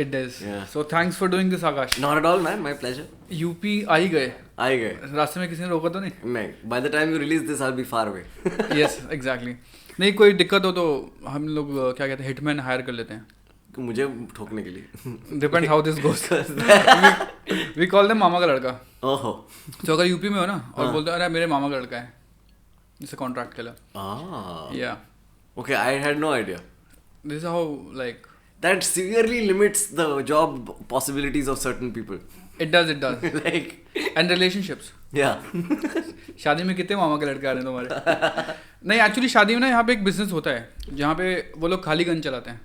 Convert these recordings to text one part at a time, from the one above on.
It does. Yeah. So thanks for doing this, Akash. Not at all, man. My pleasure. UP आ ही गए. आए गए. रास्ते में किसी ने रोका तो नहीं? नहीं. By the time you release this, I'll be far away. Yes, exactly. नहीं कोई दिक्कत हो तो हम लोग क्या कहते हैं हिटमैन हायर कर लेते हैं. मुझे ठोकने के लिए. Depends how this goes. We call them मामा का लड़का. ओहो. तो अगर यूपी में हो ना और बोलते हैं अरे मेरे मामा का लड़का है, जिसे कॉन्ट्रैक्ट केला. Yeah. Okay, I had no idea. This is how like. That severely limits the job possibilities of certain people. It does. Like. And relationships. Yeah. शादी में कितने मामा के लड़के आ रहे हैं तुम्हारे? नहीं एक्चुअली शादी में ना यहाँ पे एक बिजनेस होता है जहाँ पे वो लोग खाली गन चलाते हैं.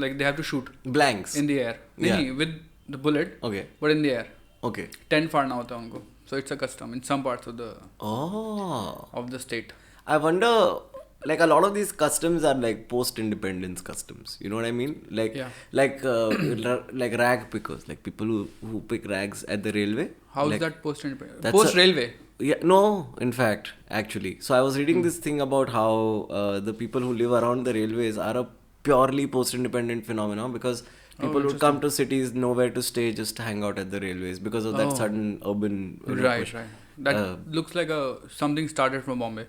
Like they have to shoot. Blanks. In the air. नहीं with the bullet. Okay. But in the air. Okay. Tent फाड़ना होता है उनको. So it's a custom in some parts of the. Oh. Of the state. I wonder. Like a lot of these customs are like post-independence customs. You know what I mean? Like, yeah. like rag pickers, like people who pick rags at the railway. How like, is that post-independence? Post-railway? Yeah, no, in fact, actually. So I was reading this thing about how the people who live around the railways are a purely post-independent phenomenon because people would come to cities, nowhere to stay, just hang out at the railways because of that sudden urban push. Right. That looks like something started from Bombay.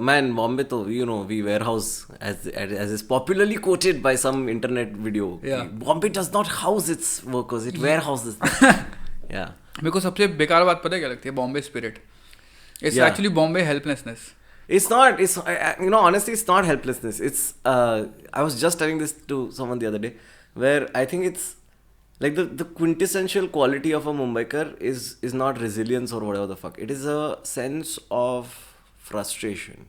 Man, Bombay to, you know, we warehouse as is popularly quoted by some internet video. Yeah. Bombay does not house its workers, it warehouses them. Yeah. मेरे को सबसे बेकार बात पता है क्या लगती है? Bombay spirit. It's actually Bombay helplessness. It's not, you know, honestly, it's not helplessness. It's, I was just telling this to someone the other day, where I think it's, like the quintessential quality of a Mumbaikar is not resilience or whatever the fuck. It is a sense of frustration.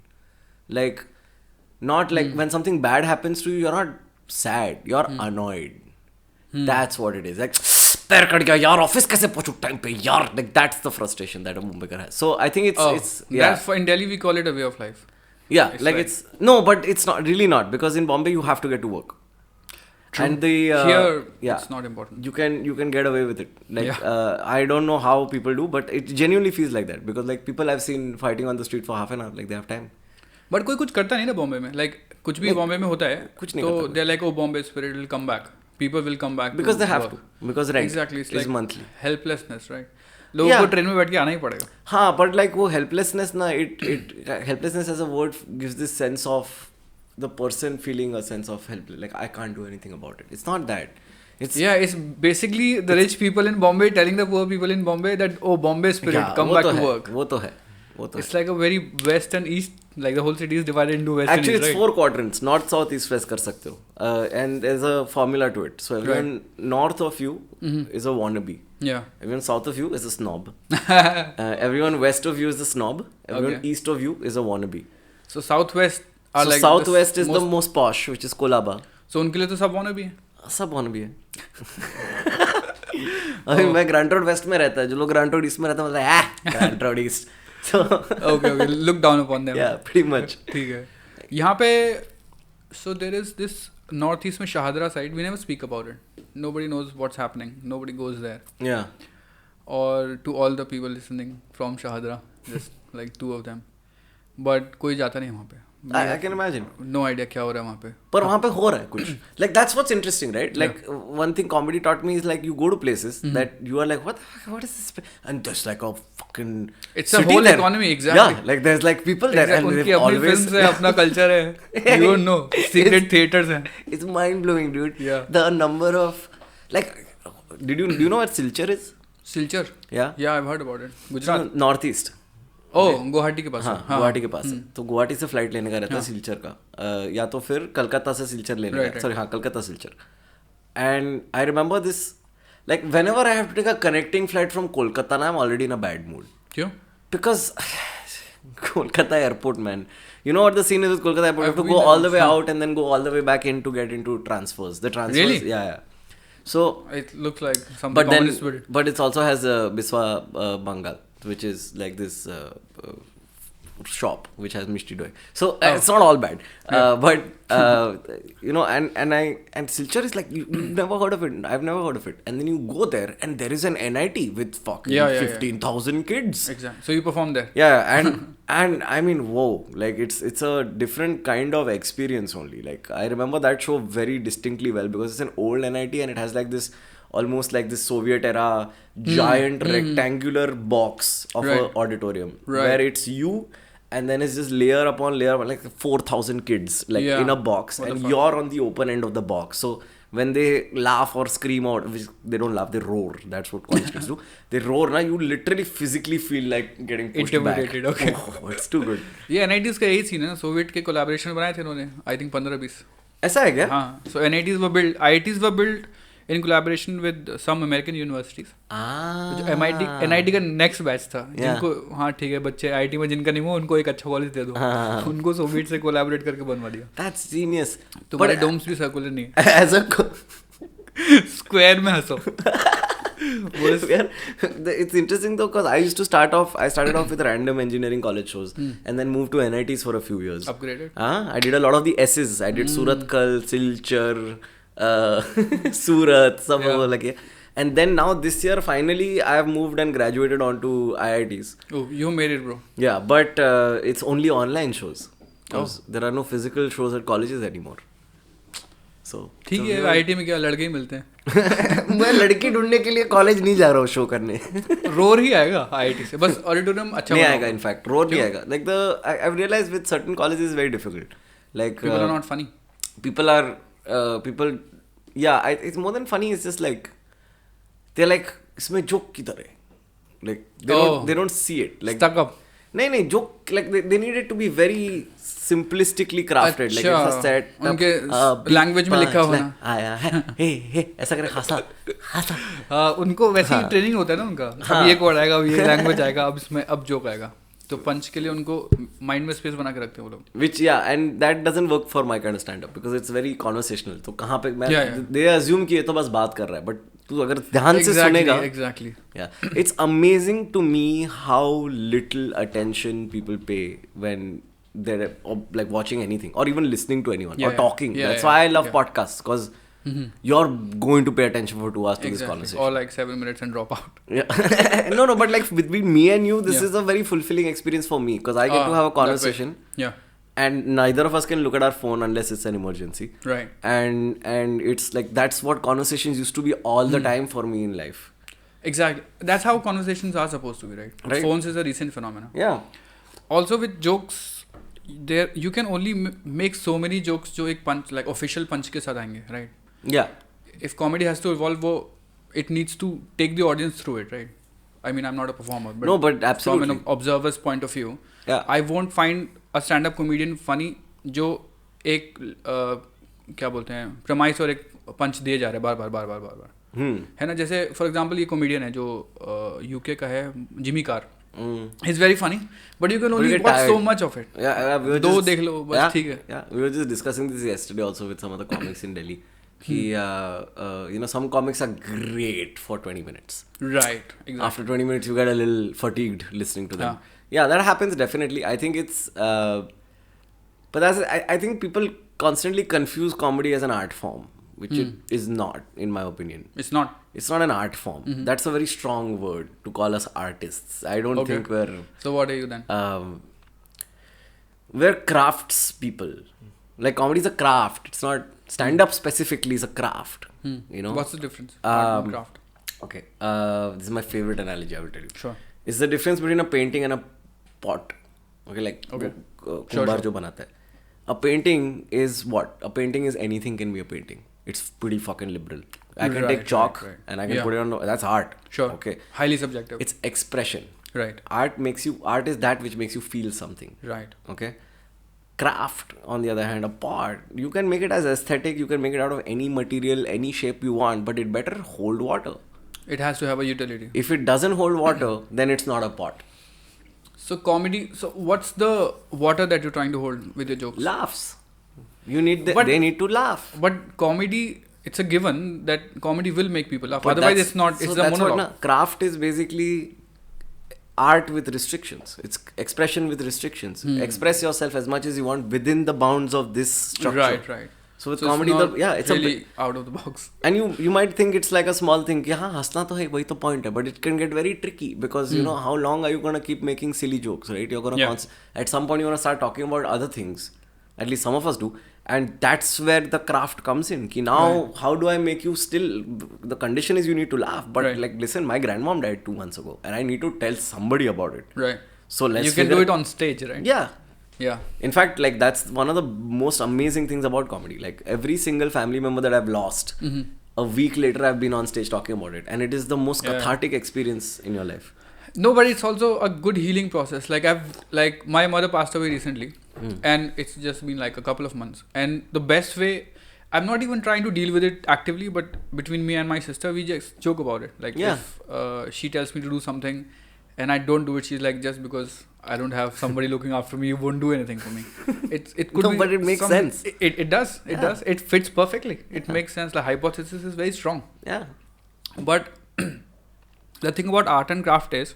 Like, not like when something bad happens to you, you're not sad, you're annoyed. That's what it is. Like, पैर cut गया यार, office कैसे पहुंचू time पे यार. Like that's the frustration that a Mumbaikar has. So I think it's yeah. That's in Delhi we call it a way of life. Yeah, like it's no, but it's not really not because in Bombay you have to get to work. True. And the here it's not important. You can get away with it. Like I don't know how people do, but it genuinely feels like that because like people I've seen fighting on the street for half an hour, like they have time. But कोई कुछ करता नहीं ना बॉम्बे में. Like कुछ भी बॉम्बे में होता है. कुछ नहीं तो करता. they're like, oh, Bombay spirit will come back. People will come back. Because they have to. Because rent exactly, it's is like monthly. Helplessness, right? लोगों को ट्रेन में बैठ के आना ही पड़ेगा. हाँ, but like वो helplessness ना, it helplessness as a word gives this sense of the person feeling a sense of helpless. Like I can't do anything about it. It's not that. It's basically the rich people in Bombay telling the poor people in Bombay that oh Bombay spirit come back to work. वो तो है. It's like a very west and east, like the whole city is divided into west and east. Actually, it's 4 quadrants, north, south, east, west कर सकते हो. And there's a formula to it. So everyone north of you is a wannabe. Yeah. Everyone south of you is a snob. Everyone west of you is a snob. Everyone east of you is a wannabe. So southwest are like southwest is the most posh, which is Kolaba. So उनके लिए तो सब wannabe है. सब wannabe है. अभी मैं grant road waste में रहता है, जो लोग ग्रांट रोड ईस्ट में रहता है मतलब है grant road east. So okay, look down upon them. Yeah, pretty much. ठीक है. यहाँ पे so there is this northeast में Shahadra side. We never speak about it. Nobody knows what's happening. Nobody goes there. Yeah. Or to all the people listening from Shahadra, just like 2 of them. But कोई जाता नहीं वहाँ पे. I can imagine. No idea क्या हो रहा है वहाँ पे. पर वहाँ पे हो रहा है कुछ. Like that's what's interesting, right? Like one thing comedy taught me is like you go to places that you are like what is this? And there's like a fucking it's a whole economy, exactly. Yeah, like there's like people there and उनकी अपनी films है, अपना culture है. You don't know. Secret theaters हैं. It's mind blowing, dude. Yeah. The number of like do you know what Silchar is? Silchar? Yeah. Yeah, I've heard about it. Gujarat. Northeast. Guwahati के पास. हाँ, गुवाहाटी के पास है. तो गुवाहाटी से फ्लाइट लेने का रहता है सिलचर का, या तो फिर कलकत्ता से सिलचर लेने का. सॉरी हाँ, Calcutta Silchar. And I remember this like whenever I have to take a connecting flight from Kolkata ना, I am already in a bad mood. क्यों? Because Kolkata airport, man, you know what the scene is with Kolkata airport? You have to go all the way out and then go all the way back in to get into transfers. The transfers, really? Yeah. So it looks like something communist spirit. But it also has Biswa Bengal, which is like this shop which has Mishti Doi. So it's not all bad. But you know, and Silchar is like you've never heard of it. I've never heard of it. And then you go there and there is an NIT with fucking 15,000 kids. Exactly. So you perform there. Yeah, and I mean, whoa, like it's a different kind of experience only. Like I remember that show very distinctly well because it's an old NIT and it has like this almost like this Soviet era giant rectangular box of an auditorium where it's you and then it's just layer upon like 4,000 kids like in a box and you're on the open end of the box. So when they laugh or scream out, which they don't laugh, they roar. That's what college kids do. They roar. Now you literally physically feel like getting pushed intimidated, back. Okay. Oh, it's too good. ये NITs का यही scene है ना, Soviet के collaboration बनाए थे इन्होंने, I think 15-20. ऐसा है क्या? हाँ, so NITs were built, IITs were built in collaboration with some American universities. NIT का नेक्स्ट बैच था जिनको हाँ ठीक है बच्चे IIT में जिनका नहीं हुआ उनको एक अच्छा कॉलेज दे दो, उनको सोवियत से कोलैबोरेट करके बनवा दिया. That's genius. तुम्हारे डोम्स भी सर्कुलर नहीं है. As a स्क्वायर में हंसो. It's interesting though because I started off with random engineering college shows and then moved to NITs for a few years. Upgraded. I did a lot of the S's. I did Surathkal, Silchar, Surat, some over like and then now this year finally I have moved and graduated onto IITs. Oh, you made it, bro. Yeah, but it's only online shows because there are no physical shows at colleges anymore. So ठीक है, IIT में क्या लड़के ही मिलते हैं. मैं लड़की ढूंढने के लिए कॉलेज नहीं जा रहा हूँ शो करने. रोर ही आएगा IIT से, बस ऑडिटोरियम अच्छा नहीं आएगा. इनफैक्ट रोर नहीं आएगा. Like I've realized with certain colleges it's very difficult. Like people are not funny. People it's more than funny. It's just like they're like इसमें joke की तरह. Like they don't see it. Like stuck up. नहीं joke like they need it to be very simplistically crafted. Like it's a set. उनके language में लिखा होना. आया है. हे ऐसा करे हंसा. उनको वैसे ही ट्रेनिंग होता है ना उनका. अब ये कोड आएगा, अब ये लैंग्वेज आएगा, अब इसमें अब जोक आएगा. तो पंच के लिए उनको माइंड में स्पेस बना के रखते हैं वो लोग. Which and that doesn't work for my kind of stand up because it's very conversational. तो कहाँ पे मैं they assume कि ये तो बस बात कर रहा है, but तू अगर ध्यान से सुनेगा. Exactly. Yeah, it's amazing to me how little attention people pay when they're like watching anything or even listening to anyone or talking. That's why I love podcasts because you're going to pay attention for 2 hours to this conversation. Or like 7 minutes and drop out. Yeah. No, but like between me and you, this is a very fulfilling experience for me because I get to have a conversation. Yeah. And neither of us can look at our phone unless it's an emergency. Right. And it's like that's what conversations used to be all the time for me in life. Exactly. That's how conversations are supposed to be, right? Phones is a recent phenomenon. Yeah. Also with jokes, there you can only make so many jokes जो एक punch like official punch के साथ आएंगे, right? Yeah. If comedy has to evolve, it needs to take the audience through it, right? I mean, I'm not a performer, but no, but absolutely. From an observer's point of view, I won't find a stand-up comedian funny जो एक क्या बोलते हैं premise और एक punch दिए जा रहे हैं बार है ना. जैसे for example ये comedian है जो UK का है, Jimmy Carr. He's very funny, but you can only watch so much of it. दो देख लो बस ठीक है. Yeah, we were just discussing this yesterday also with some other comics in Delhi. Some comics are great for 20 minutes. Right. Exactly. After 20 minutes, you get a little fatigued listening to them. Yeah, that happens definitely. I think it's... but I think people constantly confuse comedy as an art form, which it is not, in my opinion. It's not? It's not an art form. That's a very strong word to call us artists. I don't think we're... So what are you then? We're crafts people. Like comedy is a craft. It's not... Stand-up specifically is a craft. You know? What's the difference? Art and craft. Okay. This is my favorite analogy, I will tell you. Sure. It's the difference between a painting and a pot. Okay, like कुंभार जो बनाता है. A painting is what? A painting is anything can be a painting. It's pretty fucking liberal. I can take chalk and I can put it on... That's art. Sure. Okay. Highly subjective. It's expression. Right. Art is that which makes you feel something. Right. Okay. Craft, on the other hand, a pot, you can make it as aesthetic, you can make it out of any material, any shape you want, but it better hold water. It has to have a utility. If it doesn't hold water, then it's not a pot. So what's the water that you're trying to hold with your jokes? Laughs. They need to laugh. But comedy, it's a given that comedy will make people laugh. Otherwise, it's not, it's a monologue. Craft is basically art with restrictions. It's expression with restrictions. Express yourself as much as you want within the bounds of this structure. Right. So with So comedy, it's not it's really out of the box. and you might think it's like a small thing. कि हाँ हंसना तो है वही तो point है, but it can get very tricky because you know how long are you gonna keep making silly jokes, right? You're gonna at some point you're gonna start talking about other things. At least some of us do, and that's where the craft comes in. कि now how do I make you still? The condition is you need to laugh, but like listen, my grandmom died 2 months ago, and I need to tell somebody about it. Right. So let's you can do it on stage, right? Yeah. In fact, like that's one of the most amazing things about comedy. Like every single family member that I've lost, a week later I've been on stage talking about it, and it is the most cathartic experience in your life. No, but it's also a good healing process. Like my mother passed away recently, and it's just been like a couple of months. And the best way, I'm not even trying to deal with it actively, but between me and my sister, we just joke about it. Like if she tells me to do something, and I don't do it, she's like, just because I don't have somebody looking after me, you won't do anything for me. It could no, be but it makes sense. It does. It does. It fits perfectly. It makes sense. The hypothesis is very strong. Yeah. But the thing about art and craft is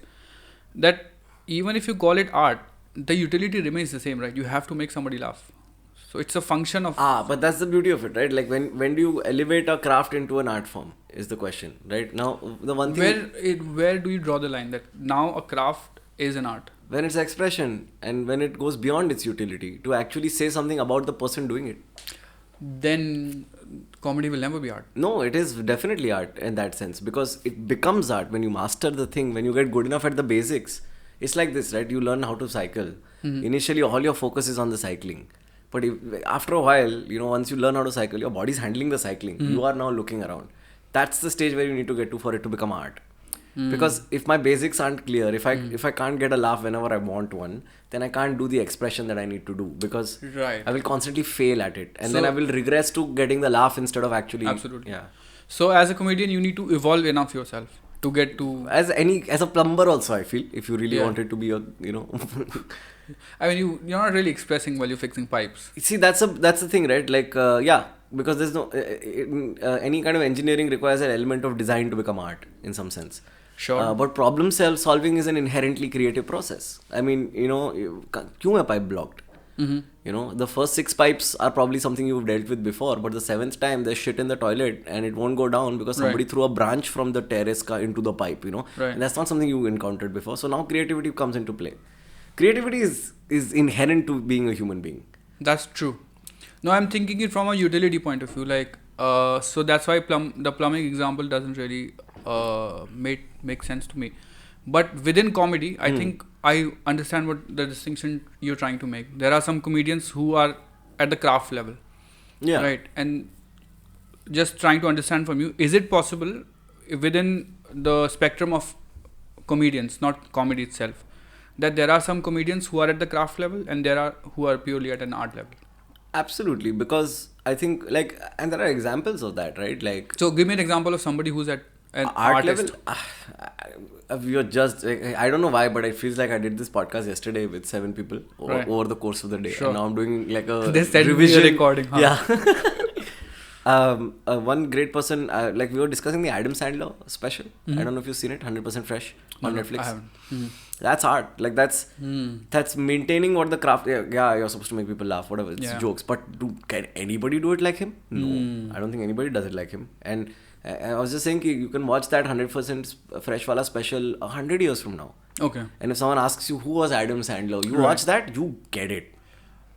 that even if you call it art, the utility remains the same, right? You have to make somebody laugh. So it's a function of... but that's the beauty of it, right? Like when do you elevate a craft into an art form is the question, right? Now, the one thing... Where do you draw the line that now a craft is an art? When it's expression and when it goes beyond its utility to actually say something about the person doing it. Then comedy will never be art. No, it is definitely art in that sense because it becomes art when you master the thing, when you get good enough at the basics. It's like this, right? You learn how to cycle. Initially, all your focus is on the cycling. But after a while, you know, once you learn how to cycle, your body's handling the cycling. You are now looking around. That's the stage where you need to get to for it to become art. Because if my basics aren't clear, if I can't get a laugh whenever I want one, then I can't do the expression that I need to do because I will constantly fail at it, and then I will regress to getting the laugh instead of actually. Absolutely. Yeah. So as a comedian, you need to evolve enough yourself to get to. As a plumber also, I feel if you really wanted to be a I mean, you're not really expressing while you're fixing pipes. See, that's the thing, right? Like because there's no any kind of engineering requires an element of design to become art in some sense. Sure. But problem solving is an inherently creative process. I mean, क्यों है pipe blocked? You know, the first 6 pipes are probably something you've dealt with before, but the 7th time there's shit in the toilet and it won't go down because somebody threw a branch from the terrace into the pipe, and that's not something you encountered before. So now creativity comes into play. Creativity is inherent to being a human being. That's true. No, I'm thinking it from a utility point of view. Like, so that's why the plumbing example doesn't really make sense to me. But within comedy, I think I understand what the distinction you're trying to make. There are some comedians who are at the craft level. Yeah. Right. And just trying to understand from you, is it possible within the spectrum of comedians, not comedy itself, that there are some comedians who are at the craft level and there are who are purely at an art level? Absolutely, because I think and there are examples of that, right? Like, so give me an example of somebody who's at an art artist level. You're just, I don't know why, but it feels like I did this podcast yesterday with 7 people over the course of the day. Sure. And now I'm doing like a revision recording. Huh? Yeah. One great person, like we were discussing the Adam Sandler special. I don't know if you've seen it, 100% Fresh on Netflix. I haven't. That's art. Like that's maintaining what the craft. Yeah, you're supposed to make people laugh, whatever. It's jokes. But can anybody do it like him? No, I don't think anybody does it like him. And I was just saying you can watch that 100% Fresh wala special 100 years from now. Okay. And if someone asks you who was Adam Sandler, you watch that, you get it.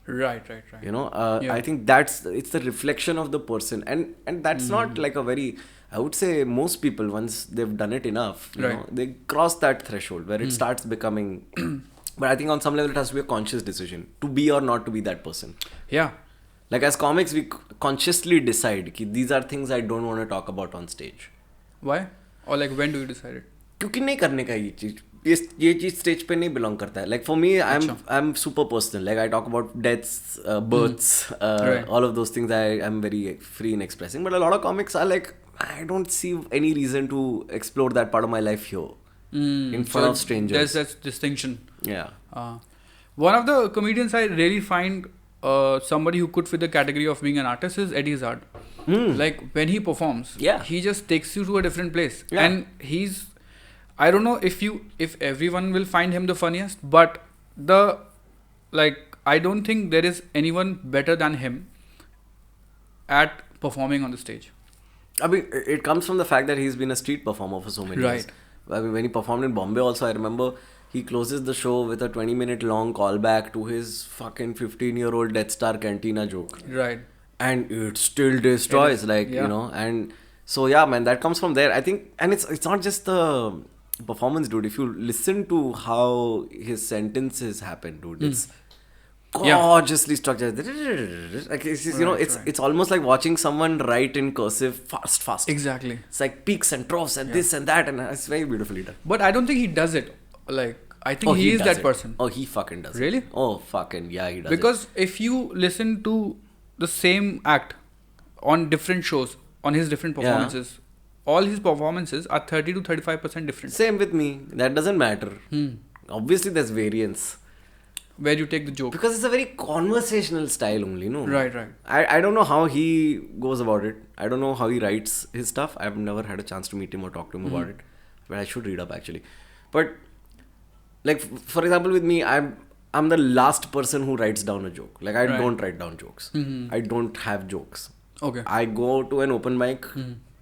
Right. You know, I think it's the reflection of the person, and that's not like a very. I would say most people, once they've done it enough, you know, they cross that threshold where it starts becoming. But I think on some level it has to be a conscious decision to be or not to be that person. Yeah. Like as comics, we consciously decide that these are things I don't want to talk about on stage. Why? Or like when do you decide it? क्योंकि नहीं करने का ये चीज stage पे नहीं belong करता है. Like for me, I'm super personal. Like I talk about deaths, births, all of those things. I'm very free in expressing. But a lot of comics are like, I don't see any reason to explore that part of my life here in front of strangers. There's that distinction. Yeah. One of the comedians I really find somebody who could fit the category of being an artist is Eddie Izzard. Like when he performs, he just takes you to a different place. And I don't know if everyone will find him the funniest, but I don't think there is anyone better than him at performing on the stage. I mean, it comes from the fact that he's been a street performer for so many years. Right. I mean, when he performed in Bombay also, I remember he closes the show with a 20-minute long callback to his fucking 15-year-old Death Star Cantina joke. Right. And it still destroys, you know. And so, yeah, man, that comes from there. I think, and it's not just the performance, dude. If you listen to how his sentences happen, dude, it's gorgeously structured. Like it's almost like watching someone write in cursive fast. Exactly. It's like peaks and troughs and this and that, and it's very beautifully done. But I don't think he does it. Like, I think he is that person. Oh, he fucking does. Really? It. Oh, fucking yeah, he does. Because if you listen to the same act on different shows, on his different performances, all his performances are 30 to 35% different. Same with me. That doesn't matter. Obviously, there's variance. Where you take the joke. Because it's a very conversational style only, no? Right. I don't know how he goes about it. I don't know how he writes his stuff. I've never had a chance to meet him or talk to him about it. But I should read up actually. But, like, for example, with me, I'm the last person who writes down a joke. Like, I don't write down jokes. I don't have jokes. Okay. I go to an open mic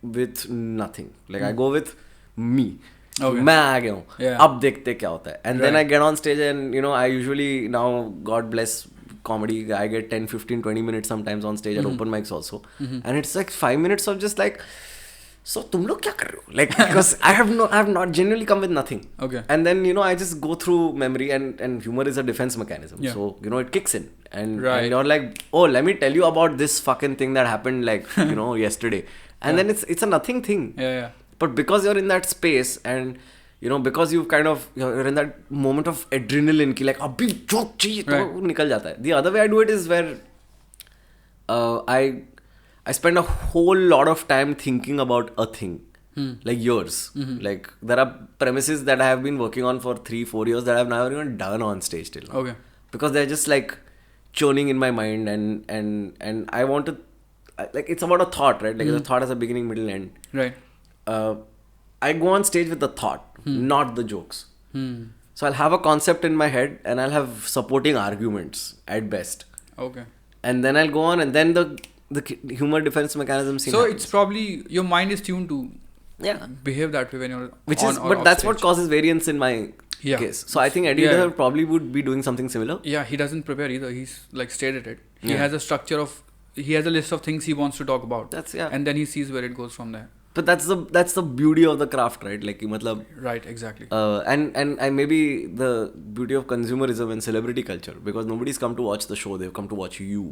with nothing. Like, I go with me. Okay. मैं आ गया हूँ अब देखते क्या होता है and then I get on stage and you know I usually now God bless comedy I get 10 15 20 minutes sometimes on stage at open mics also and it's like 5 minutes of just like so तुम लोग क्या कर रहे हो like because I have not genuinely come with nothing and then you know I just go through memory and humor is a defense mechanism so you know it kicks in and you're like oh let me tell you about this fucking thing that happened like you know yesterday and then it's a nothing thing but because you're in that space and you know because you've kind of you're in that moment of adrenaline ki like abhi joke chahiye to nikal jata hai. The other way I do it is where I spend a whole lot of time thinking about a thing like yours like there are premises that I have been working on for 3-4 years that I've never even done on stage till now. Because they're just like churning in my mind and I want to like it's about a thought, right? Like the thought has a beginning, middle, end. Right. I go on stage with the thought, not the jokes. So I'll have a concept in my head and I'll have supporting arguments at best. Okay. And then I'll go on and then the humor defense mechanism scene happens. It's probably your mind is tuned to behave that way when you're but that's stage. What causes variance in my case. So I think Eddie Vedder probably would be doing something similar. Yeah, he doesn't prepare either. He's like stated it. He has a structure of he has a list of things he wants to talk about. And then he sees where it goes from there. But that's the beauty of the craft, right? Like, matlab, right, exactly. And maybe the beauty of consumerism and celebrity culture, because nobody's come to watch the show; they've come to watch you.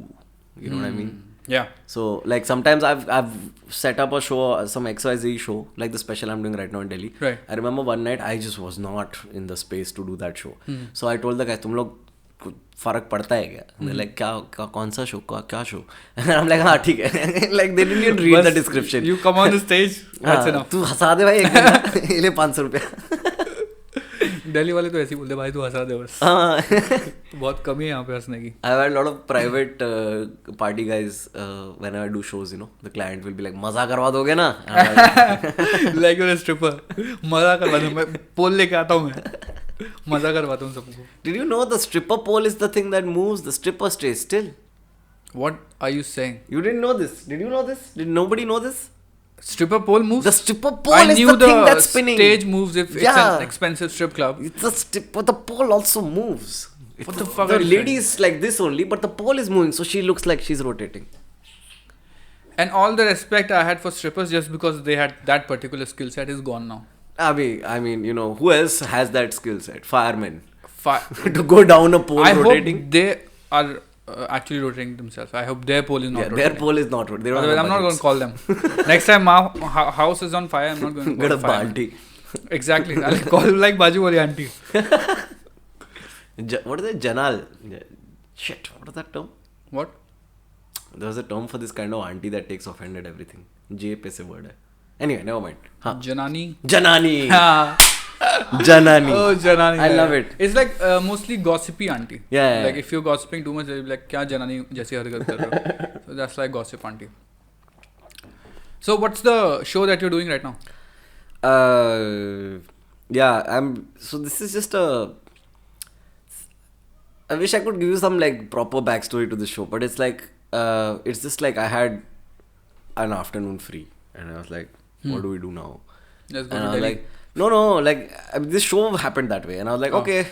You know what I mean? Yeah. So, like, sometimes I've set up a show, some XYZ show, like the special I'm doing right now in Delhi. Right. I remember one night I just was not in the space to do that show. So I told the guys, "तुम लोग फर्क पड़ता है क्या?" They're like, क्या कौन सा show क्या शो? And I'm like, हाँ ठीक है. Like they didn't even read the description. You come on the stage, that's enough. तू हंसा दे भाई एक दिन, ये ले 500 रुपया. दिल्ली वाले तो ऐसे ही बोलते भाई तू हंसा दे बस. बहुत कमी है यहाँ पे हंसने की. I've had a lot of private party guys whenever I do shows, you know. The client will be like, मजा करवा दोगे ना? Like you're a stripper. मजा करवा दो, मैं पोल लेके आता हूँ मैं. मजा करवाता हूँ सबको. Did you know the stripper pole is the thing that moves? The stripper stays still. What are you saying? You didn't know this. Did you know this? Did nobody know this? Stripper pole moves? The stripper pole is the thing that's spinning. Stage moves if it's an expensive strip club. But the pole also moves. What the fuck? The lady is like this only, but the pole is moving, so she looks like she's rotating. And all the respect I had for strippers just because they had that particular skill set is gone now. I mean, you know, who else has that skill set? Firemen. To go down a pole rotating. I hope they are actually rotating themselves. I hope their pole is not rotating. Their pole is not rotating. Otherwise, I'm not going to call them. Next time my house is on fire, I'm not going to call get a balti. Exactly. I'll call like Baju wali auntie. What is it? Janal. Shit. What is that term? What? There was a term for this kind of auntie that takes offend at everything. J pe se word hai. Anyway, never mind. Janani. Janani. Oh, Janani. I love it. It's like mostly gossipy auntie. Yeah. Like if you're gossiping too much, they'll be like, "Kya Janani jaisi harkat kar rahe ho?" So that's like gossip auntie. So what's the show that you're doing right now? So this is just a. I wish I could give you some like proper backstory to the show, but it's like it's just like I had an afternoon free, and I was like, what do we do now? Let's go And to I was Delhi. like, no, like this show happened that way, and I was like, okay,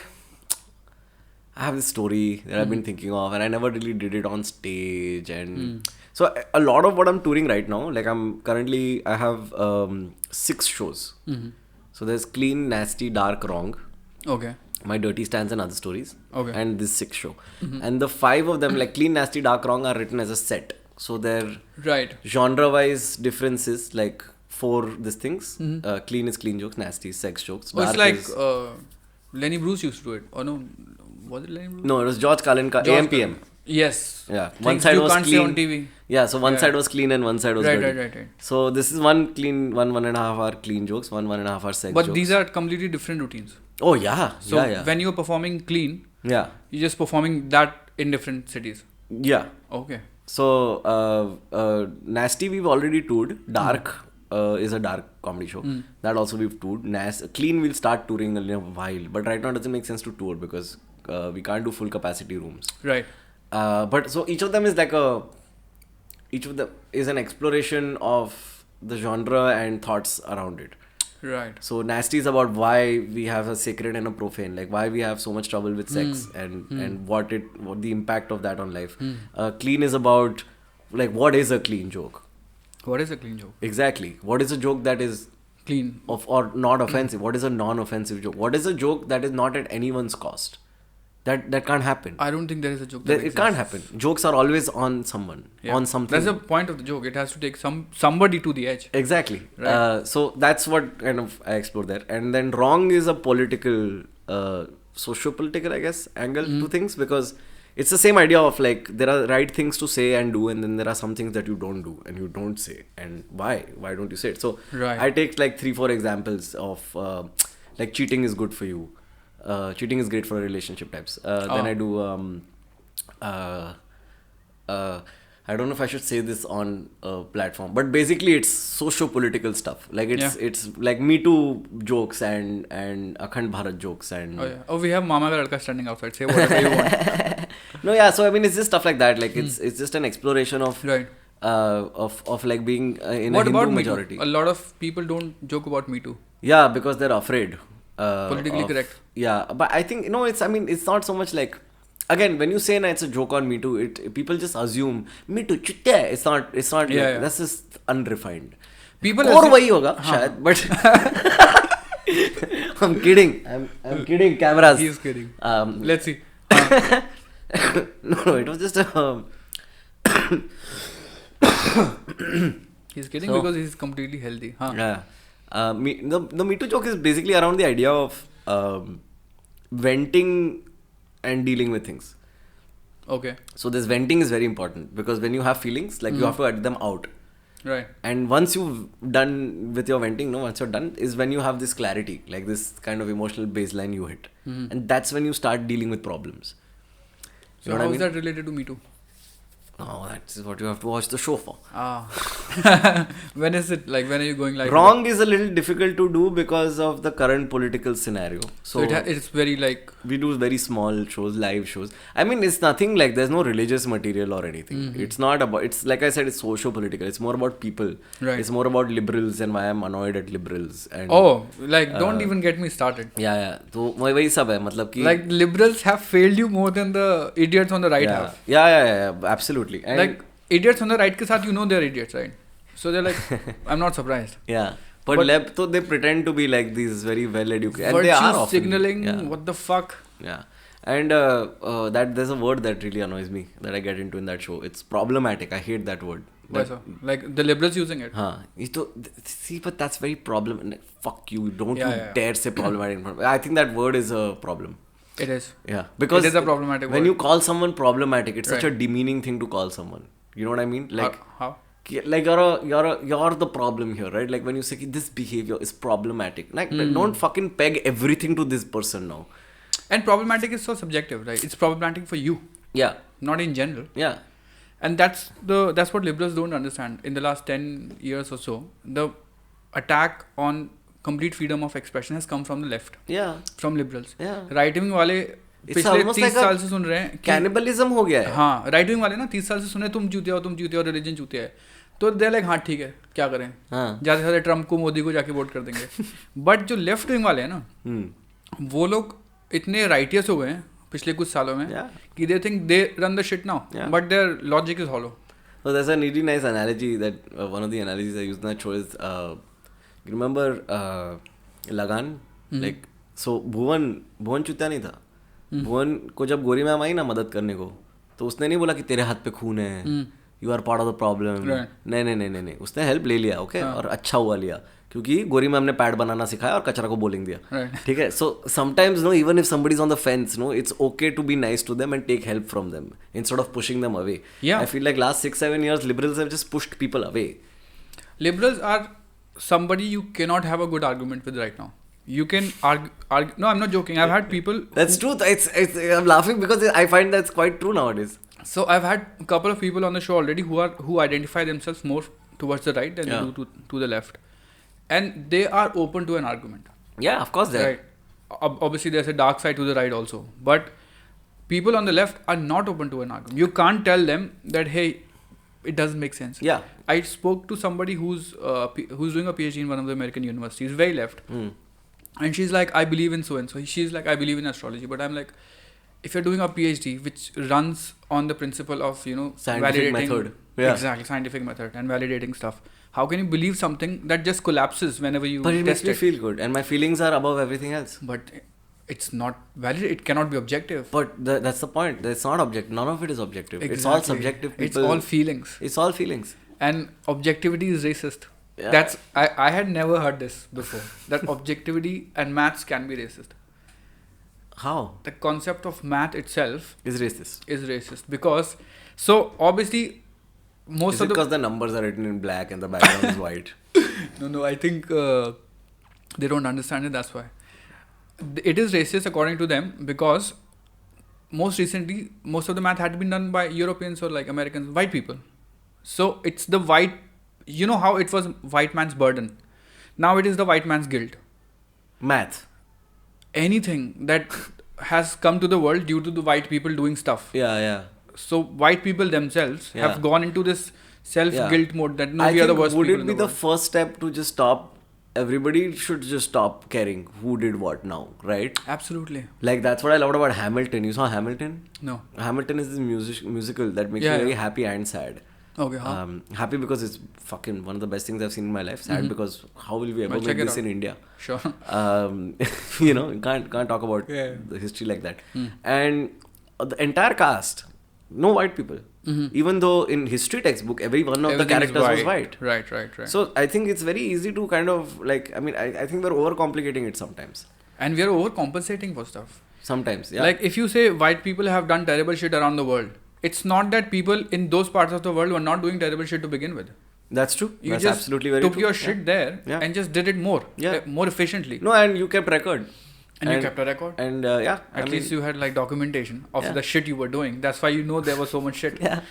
I have this story that I've been thinking of, and I never really did it on stage, and so a lot of what I'm touring right now, like I have 6 shows. So there's Clean, Nasty, Dark, Wrong, Okay. My Dirty Stands and Other Stories, Okay. and this 6 show, and the 5 of them, like Clean, Nasty, Dark, Wrong, are written as a set. So they're Right. genre-wise differences, like 4 these things. Clean is clean jokes, nasty is sex jokes. Oh, it's Dark like is, Lenny Bruce used to do it. Or no, was it Lenny Bruce? no, it was George Carlin ka George AMPM. Yes. Yeah, one Things side you was can't say clean. on TV. Yeah, so one Yeah. side was clean and one side was Right, dirty. right. So this is one clean, 1.5 hour clean jokes, 1.5 hour sex But jokes. these are completely different routines. Oh yeah, So yeah. when you're performing clean, Yeah, you're just performing that in different cities. yeah. Okay. So Nasty we've already toured. Dark is a dark comedy show. That also we've toured. Clean we'll start touring in a while, but right now it doesn't make sense to tour because we can't do full capacity rooms. Right. But so each of them is an exploration of the genre and thoughts around it. Right. So Nasty is about why we have a sacred and a profane, like why we have so much trouble with sex and what the impact of that on life. Clean is about like what is a clean joke? What is a clean joke? Exactly. What is a joke that is Clean. or not offensive? What is a non-offensive joke? What is a joke that is not at anyone's cost? That can't happen. I don't think there is a joke. That It can't happen. Jokes are always on someone, Yeah. on something. That's the point of the joke. It has to take somebody to the edge. Exactly. Right. So that's what kind of I explore there. And then Wrong is a political, socio-political, I guess, angle to things, because it's the same idea of like there are right things to say and do, and then there are some things that you don't do and you don't say. And why? Why don't you say it? So Right. I take like 3-4 examples of like cheating is good for you. Cheating is great for relationship types. Then I do I don't know if I should say this on a platform, but basically it's socio-political stuff. Like it's like Me Too jokes and Akhand Bharat jokes and Oh yeah. Oh, we have Mama Ka Ladka standing outside. Say whatever you want. no, yeah. So I mean, it's just stuff like that. Like it's just an exploration of Right. of like being in What a Hindu about Me majority. Too? A lot of people don't joke about Me Too. Yeah, because they're afraid. Politically correct. Yeah, but I think it's not so much like. Again, when you say it's a joke on Me Too, people just assume Me Too. Chutte. It's not. Yeah. That's just unrefined. People और assume- वही होगा शायद, but I'm kidding. I'm kidding. Cameras. He is kidding. Let's see. No, it was just He's kidding So- because he's completely healthy. Huh. Yeah. The Me Too joke is basically around the idea of venting and dealing with things. Okay. So this venting is very important because when you have feelings, like you have to let them out. Right. And once you've done with your venting, once you're done, is when you have this clarity, like this kind of emotional baseline you hit. And that's when you start dealing with problems. So how is that related to Me Too? Oh, that's what you have to watch the show for. When is it? Like, when are you going like Wrong is a little difficult to do because of the current political scenario. So it's very like... We do very small shows, live shows. I mean, it's nothing like there's no religious material or anything. It's not about, it's like I said, it's socio-political. It's more about people. Right. It's more about liberals and why I'm annoyed at liberals. And don't even get me started. yeah. तो वही सब है मतलब कि Like, liberals have failed you more than the idiots on the right have. Yeah, absolutely. And Like, idiots on the right ke saath, you know they're idiots, right? So they're like, I'm not surprised. yeah. But left, so they pretend to be like these very well educated. And Virtue they are often, signaling, yeah. what the fuck? Yeah. And that there's a word that really annoys me that I get into in that show. It's problematic. I hate that word. Why so? Like, the liberals using it. See, but that's very problematic. Fuck you. Don't Yeah. dare say problematic. I think that word is a problem. It is. Yeah. Because It is a problematic when word. you call someone problematic, it's such a Right. demeaning thing to call someone. You know what I mean? Like, How? like you're the problem here, right? Like when you say this behavior is problematic, like don't fucking peg everything to this person now. And problematic is so subjective, right? It's problematic for you, Yeah. not in general. Yeah. And that's what liberals don't understand. In the last 10 years or so, the attack on complete freedom of expression has come from the left, Yeah. from liberals. Yeah. Right wing वाले It's पिछले almost 30 like a साल से सुन रहे हैं कि Cannibalism हो गया है. हाँ, राइट विंग वाले ना 30 साल से सुने तुम चूतिया हो, रिलीजन चूतिया है, तो दे लाइक हाँ ठीक है, क्या करें, हाँ. ज़्यादा से ज़्यादा ट्रम्प को, मोदी को जाके वोट कर देंगे. बट जो लेफ्ट विंग वाले हैं ना, वो लोग इतने राइटियस हो गए हैं पिछले कुछ सालों में कि they think they run the shit now, but their logic is hollow. So there's a really nice analogy that one of the analogies I use in that show is you remember Lagan? Like so भुवन चुतिया नहीं था. भुवन को जब गोरी ma'am आई ना मदद करने को, तो उसने नहीं बोला कि तेरे हाथ पे खून है, you are part of the problem. नहीं, उसने हेल्प ले लिया, ओके, और अच्छा हुआ लिया, क्योंकि गोरी मैम ने पैड बनाना सिखाया और कचरा को बॉलिंग दिया. ठीक है. So sometimes no, even if somebody is on the fence, no, it's okay to be nice to them and take help from them instead of pushing them away. I feel like last 6-7 years liberals have just pushed people away. Liberals are somebody you cannot have a good argument with right now. You can argue. No, I'm not joking. I've had people. That's true. I'm laughing because I find that's quite true nowadays. So I've had a couple of people on the show already who identify themselves more towards the right than they do to the left, and they are open to an argument. Yeah, of course they are. Right. Obviously, there's a dark side to the right also, but people on the left are not open to an argument. You can't tell them that hey, it doesn't make sense. Yeah. I spoke to somebody who's doing a PhD in one of the American universities, very left. And she's like, I believe in so and so. She's like, I believe in astrology. But I'm like, if you're doing a PhD which runs on the principle of, scientific validating method. Yeah. Exactly, scientific method and validating stuff. How can you believe something that just collapses whenever you But it test makes me feel good, and my feelings are above everything else. But it's not valid. It cannot be objective. But that's the point. It's not objective. None of it is objective. Exactly. It's all subjective. It's all feelings. It's all feelings. And objectivity is racist. Yeah. That's I had never heard this before. That objectivity and maths can be racist. How? The concept of math itself Is racist. Because so obviously most is of it because the numbers are written in black and the background is white? No, I think they don't understand it, that's why. It is racist according to them because most recently most of the math had been done by Europeans or like Americans, white people. So it's the white, you know how it was white man's burden. Now it is the white man's guilt. Math. Anything that has come to the world due to the white people doing stuff. Yeah. So white people themselves have gone into this self-guilt mode that no, we are the worst people in the world. Would it be the first step to just stop? Everybody should just stop caring who did what now, right? Absolutely. Like that's what I loved about Hamilton. You saw Hamilton? No. Hamilton is this musical that makes you very happy and sad. Okay. Huh? Happy because it's fucking one of the best things I've seen in my life. Sad because how will we ever make this in India? Sure. You can't talk about the history like that. And the entire cast, no white people. Even though in history textbook every one of the characters was white. Right. So I think it's very easy to kind of like, I mean, I think we're overcomplicating it sometimes. And we are overcompensating for stuff. Sometimes, yeah. Like if you say white people have done terrible shit around the world, it's not that people in those parts of the world were not doing terrible shit to begin with. That's true. You That's just absolutely very took true. Your shit there and just did it more efficiently. No, and you kept record. And you kept a record. And at least you had like documentation of the shit you were doing. That's why you know there was so much shit. Yeah.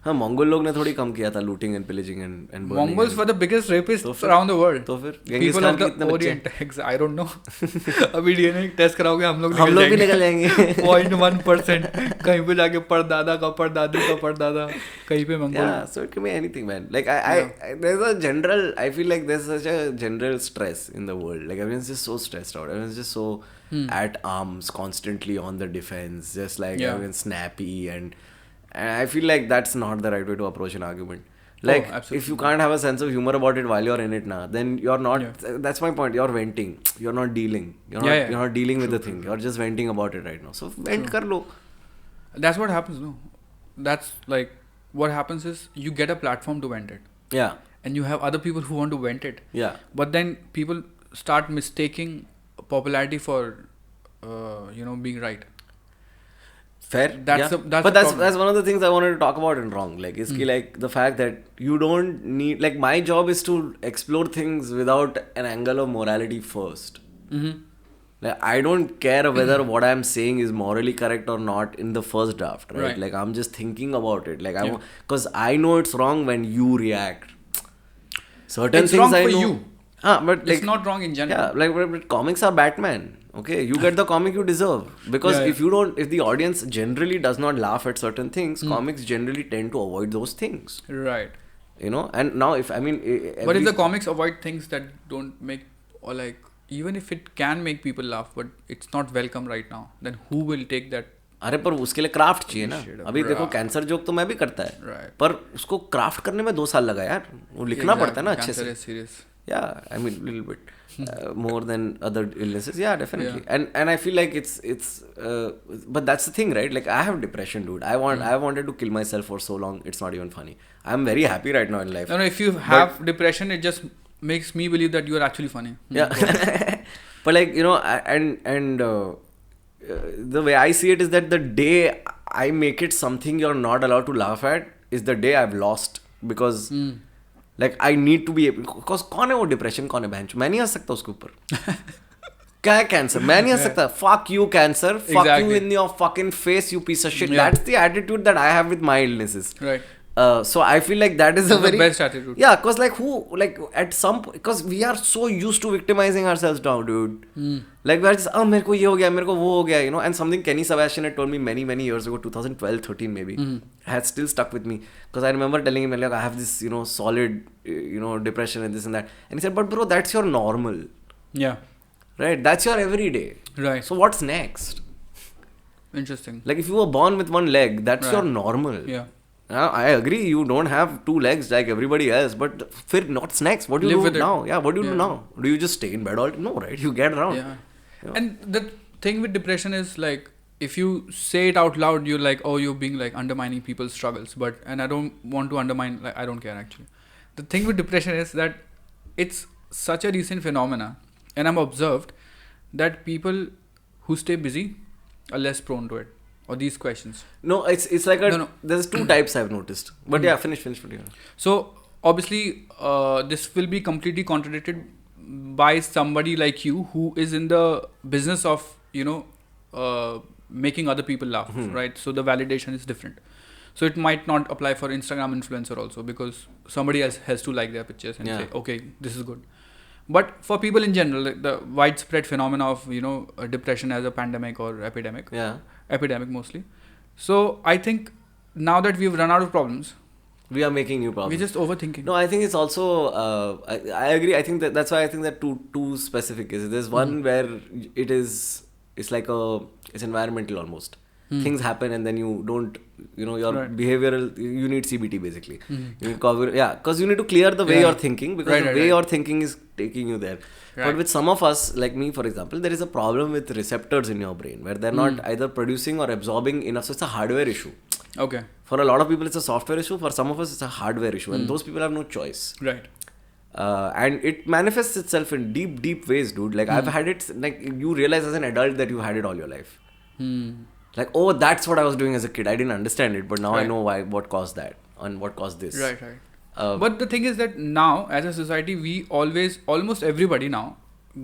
हाँ, Mongol लोग ने थोड़ी कम किया था looting and pillaging and burning. Mongols were the biggest rapists around the world. तो फिर people of the Orient. I don't know. अभी DNA test कराओगे हम लोग भी निकल जाएंगे. 0.1% कहीं पे जाके परदादा का परदादी का परदादा कहीं पे Mongol. Yeah, so it can be anything, man. Like I there's a general. I feel like there's such a general stress in the world. Like everyone's just so stressed out. Everyone's just so at arms, constantly on the defense. Just like everyone's snappy and I feel like that's not the right way to approach an argument. Like if you can't have a sense of humor about it while you're in it now, then you're not. That's my point. You're venting. You're not dealing. You're not dealing with the thing. You're just venting about it right now. So vent kar lo. That's what happens, no? That's like what happens is you get a platform to vent it. Yeah. And you have other people who want to vent it. Yeah. But then people start mistaking popularity for being right. Fair. That's one of the things I wanted to talk about in Wrong. Like, is like the fact that you don't need, like, my job is to explore things without an angle of morality first. Like, I don't care whether what I'm saying is morally correct or not in the first draft, right? Like, I'm just thinking about it. Like, because I know it's wrong when you react. Certain it's things wrong I for know. you. but like, it's not wrong in general. Yeah, like but comics are Batman. Okay, you get the comic you deserve, because Yeah, if the audience generally does not laugh at certain things, comics generally tend to avoid those things. Right. You know, and now if I mean, But if the comics avoid things that don't make, or like even if it can make people laugh, but it's not welcome right now, then who will take that? अरे पर उसके लिए craft चाहिए ना. Shit, अभी देखो right. Cancer joke तो मैं भी करता है, Right. पर उसको क्राफ्ट करने में 2 साल लगा यार. वो लिखना पड़ता है ना अच्छे Cancer से. is serious. Yeah, I mean little bit more than other illnesses. Yeah, definitely. And I feel like it's but that's the thing, right? Like I have depression, dude. I wanted to kill myself for so long. It's not even funny. I'm very happy right now in life. No, if you have depression, it just makes me believe that you are actually funny. Yeah. But like, you know, and the way I see it is that the day I make it something you're not allowed to laugh at is the day I've lost, because like I need to be able, because कौन है वो depression, कौन है बहनचोद, मैं नहीं हंस सकता उसके ऊपर. क्या है कैंसर, मैं नहीं हंस सकता. Fuck you cancer, fuck you Exactly. in your fucking face, you piece of shit. Yeah. That's the attitude that I have with my illnesses. Right. So I feel like that is a That's the very best attitude. Yeah, because like like at some because we are so used to victimizing ourselves now, dude. Like we're just, oh, मेरे को ये हो गया, मेरे को वो हो गया, you know. And something Kenny Sebastian had told me many years ago, 2012, 13 maybe, had still stuck with me, because I remember telling him like I have this, you know, solid, you know, depression and this and that, and he said, but bro, that's your normal, Yeah. right? That's your everyday. Right. So what's next? Interesting. Like if you were born with one leg, that's Right. your normal. Yeah. I agree, you don't have 2 legs like everybody else, but फिर what's next? What do you Live do with it. now? Yeah, what do you do Yeah. now? Do you just stay in bed all? No, right? You get around. Yeah. Yeah. And the thing with depression is like, if you say it out loud, you're like, oh, you're being like undermining people's struggles. And I don't want to undermine, like, I don't care actually. The thing with depression is that it's such a recent phenomena, and I'm observed that people who stay busy are less prone to it, or these questions. No, it's like No. there's 2 types I've noticed. But yeah, finish. What do you know? So obviously, this will be completely contradicted by somebody like you who is in the business of, you know, making other people laugh, right? So the validation is different. So it might not apply for Instagram influencer also, because somebody else has to like their pictures and say, okay, this is good. But for people in general, like the widespread phenomena of, you know, depression as a pandemic or epidemic, epidemic mostly. So I think now that we've run out of problems, we are making new problems. we're just overthinking. No, I think it's also I agree. I think that's why I think that too specific is. There's one where it's like it's environmental almost. Things happen and then you don't, you know, your behavioral, you need CBT basically. You need because you need to clear the way you're thinking, because the way you're thinking is taking you there. But with some of us, like me for example, there is a problem with receptors in your brain where they're not either producing or absorbing enough. So it's a hardware issue. Okay. For a lot of people it's a software issue. For some of us it's a hardware issue, and those people have no choice. Right. And it manifests itself in deep ways, dude. Like I've had it, like you realize as an adult that you had it all your life. Like, oh, that's what I was doing as a kid. I didn't understand it, but now I know what caused that and what caused this. Right. But the thing is that now, as a society, we almost everybody now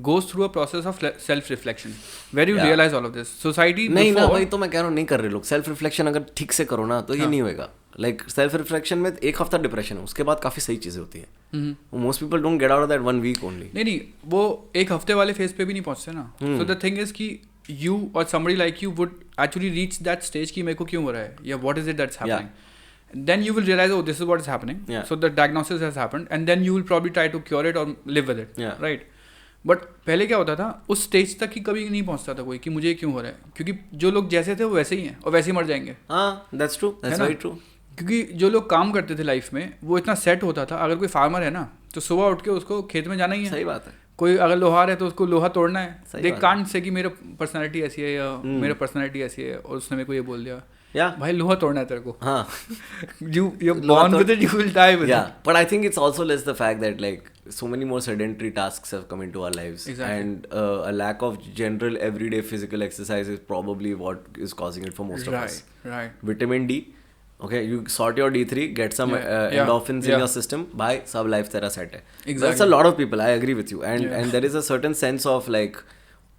goes through a process of self-reflection, where you realize all of this. Society नहीं before, ना भाई, तो मैं कह रहा हूँ नहीं कर रहे लोग. सेल्फ रिफ्लेक्शन अगर ठीक से करो ना तो ये नहीं होएगा. लाइक सेल्फ रिफ्लेक्शन में 1 हफ्ता डिप्रेशन है, उसके बाद काफी सही चीजें होती है. Most people don't get out of that 1 week only. नहीं वो 1 हफ्ते वाले फेज पे भी नहीं पहुंचते ना. सो द थिंग इज कि you or somebody like you would actually reach that stage कि मेरे को क्यों हो रहा है, या what is it that's happening. Then you will realize, oh, this is what is happening. So the diagnosis has happened, and then you will probably try to cure it or live with it. Right. But पहले क्या होता था, उस stage तक ही कभी नहीं पहुंचता था कोई कि मुझे क्यों हो रहा है, क्योंकि जो लोग जैसे थे वो वैसे ही हैं और वैसे ही मर जाएंगे. हाँ, that's true. That's very true. क्योंकि जो लोग काम करते थे लाइफ में वो इतना सेट होता था. अगर कोई फार्मर है ना तो सुबह उठ के उसको खेत में जाना ही है. सही बात है. कोई अगर लोहार है तो उसको लोहा तोड़ना है. दे कांट से कि मेरा पर्सनालिटी ऐसी है या मेरा पर्सनालिटी ऐसी है और उसने मेरे को ये बोल दिया, भाई लोहा तोड़ना है तेरे को. हाँ. you're born with it, you will die with it. But I think it's also less the fact that like so many more sedentary tasks have come into our lives. Exactly. And a lack of general everyday physical exercise is probably what is causing it for most of us. Right. Vitamin D. Okay, you sort your D3, get some endorphins in your system. Bye, sab life tera set hai. Exactly. That's a lot of people. I agree with you. And there is a certain sense of like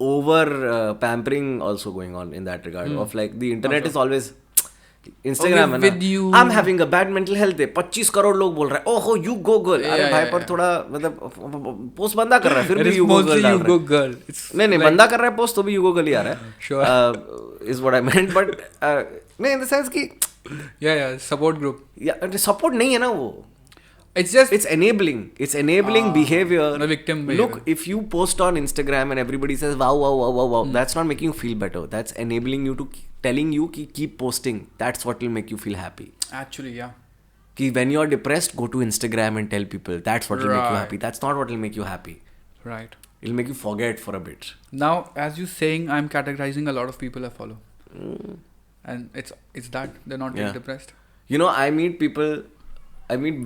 over pampering also going on in that regard. Of like the internet is always, Instagram है with you. ना, I'm having a bad mental health day, 25 crore लोग बोल रहे हैं, ओहो you go girl. अरे भाई पर थोड़ा मतलब पोस्ट बंदा कर रहा है, फिर भी you go girl डाल रहा है. girl. नहीं बंदा कर रहा है पोस्ट तो भी you go girl ही आ रहा है. Sure. Is what I meant, but नहीं in the sense कि yeah, support group. support नहीं है ना वो. It's just It's enabling behavior. The victim behavior. Look, if you post on Instagram and everybody says wow, that's not making you feel better. That's enabling you to telling you ki keep posting. That's what will make you feel happy. Actually, yeah. Ki when you're depressed, go to Instagram and tell people. That's what will make you Right. happy. That's not what will make you happy. Right. It'll make you forget for a bit. Now, as you saying, I'm categorizing a lot of people I follow, and it's that they're not getting Yeah. depressed. You know, I meet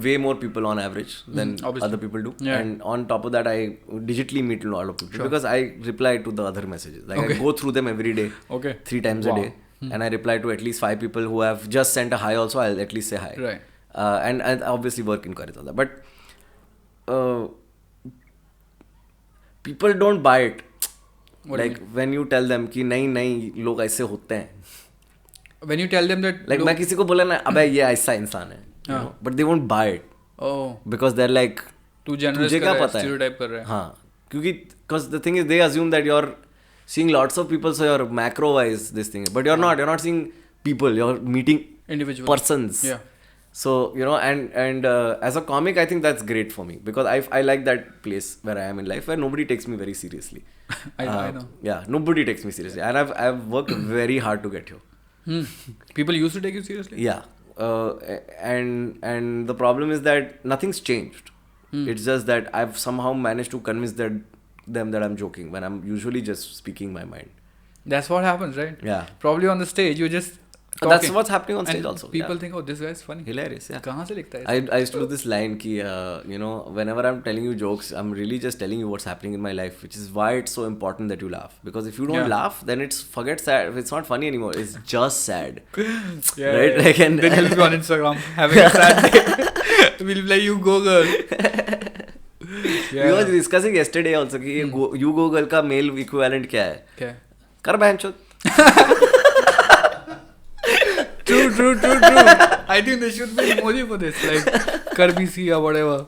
way more people on average than obviously. other people do. Yeah. And on top of that, I digitally meet a lot of people because I reply to the other messages. Like Okay. I go through them every day, Okay. 3 times Wow. a day. And I reply to at least 5 people who have just sent a hi also, I'll at least say hi. Right. And I obviously work in all that. But people don't buy it. What do you like when you tell them कि नहीं लोग ऐसे होते हैं. When you tell them that Like मैं किसी को बोला ना अबे ये ऐसा इंसान है. You know? But they won't buy it. oh, Because they're like too generous तुझे कर क्या रहा है, पता है? stereotype कर रहा है. हाँ क्योंकि because the thing is they assume that you're seeing lots of people so you're macro wise this thing but you're not seeing people, you're meeting Individual persons. Yeah. So you know and as a comic I think that's great for me because I like that place where I am in life where nobody takes me very seriously. I know. Yeah, nobody takes me seriously and I've worked very hard to get here. People used to take you seriously. Yeah. And the problem is that nothing's changed. It's just that I've somehow managed to convince them that I'm joking when I'm usually just speaking my mind. That's what happens, right? Yeah. Probably on the stage you just talking. That's what's happening on stage And also. People yeah. think, oh, this guy is funny. Hilarious, yeah. कहाँ से लिखता है? I used to do this line ki, you know, whenever I'm telling you jokes, I'm really just telling you what's happening in my life, which is why it's so important that you laugh. Because if you don't Yeah. laugh, then forget sad. It's not funny anymore. It's just sad. Yeah, Right? yeah. Like, and- Then you'll be on Instagram having a sad day. We'll be like, you go girl. We were discussing yesterday also कि you go girl का male equivalent क्या है? क्या है? कर बहनचोद. True. I think there should be emoji for this, like Karbisi or whatever.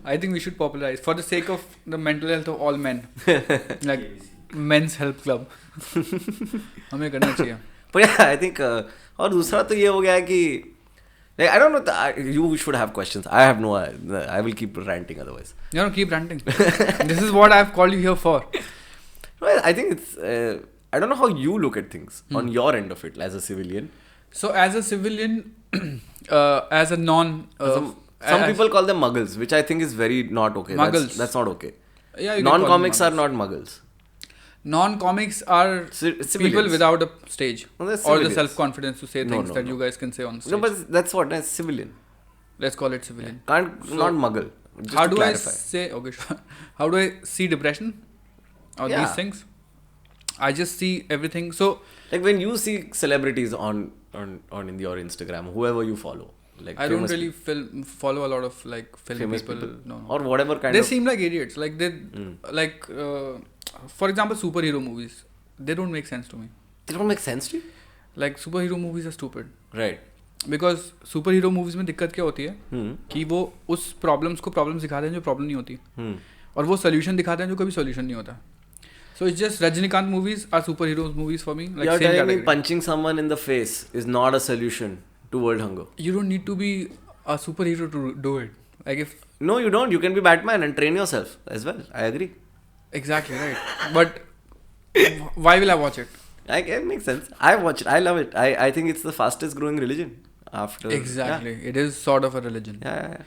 I think we should popularize for the sake of the mental health of all men, like men's help club. हमें करना चाहिए. But yeah, I think और दूसरा तो ये हो गया है कि like, I don't know. You should have questions. I have no. I will keep ranting otherwise. You know, keep ranting. This is what I've called you here for. Well, I think it's. I don't know how you look at things on your end of it as a civilian. So, as a civilian, as a non, Some people call them muggles, which I think is very not okay. Muggles. That's not okay. Yeah, you can call them Non-comics are muggles. not muggles. Non-comics are Civilians. people without a stage No, they're or the civilians. self-confidence to say No, things no, that no. you guys can say on stage. No, but that's what. That's civilian. Let's call it civilian. Not muggle. Just How to do clarify. I say? Okay, sure. How do I see depression or Yeah. these things? I just see everything. So Like when you see celebrities on in your Instagram, whoever you follow, like I don't famous really follow a lot of like film famous people. people, No. or whatever kind They of. seem like idiots. Like they, like for example, superhero movies. They don't make sense to me. They don't make sense to you. Like superhero movies are stupid. Right. Because super hero movies में दिक्कत क्या होती है कि वो उस problems को problems दिखाते हैं जो प्रॉब्लम नहीं होती और वो सोल्यूशन दिखाते हैं जो कभी सोल्यूशन नहीं होता. So it's just Rajinikanth movies are super heroes movies for me. You're telling me punching someone in the face is not a solution to world hunger. You don't need to be a superhero to do it. Like if No, you don't. You can be Batman and train yourself as well. I agree. exactly right. But why will I watch it? It makes sense. I watch it. I love it. I think it's the fastest growing religion after. Exactly. It is sort of a religion. Yeah.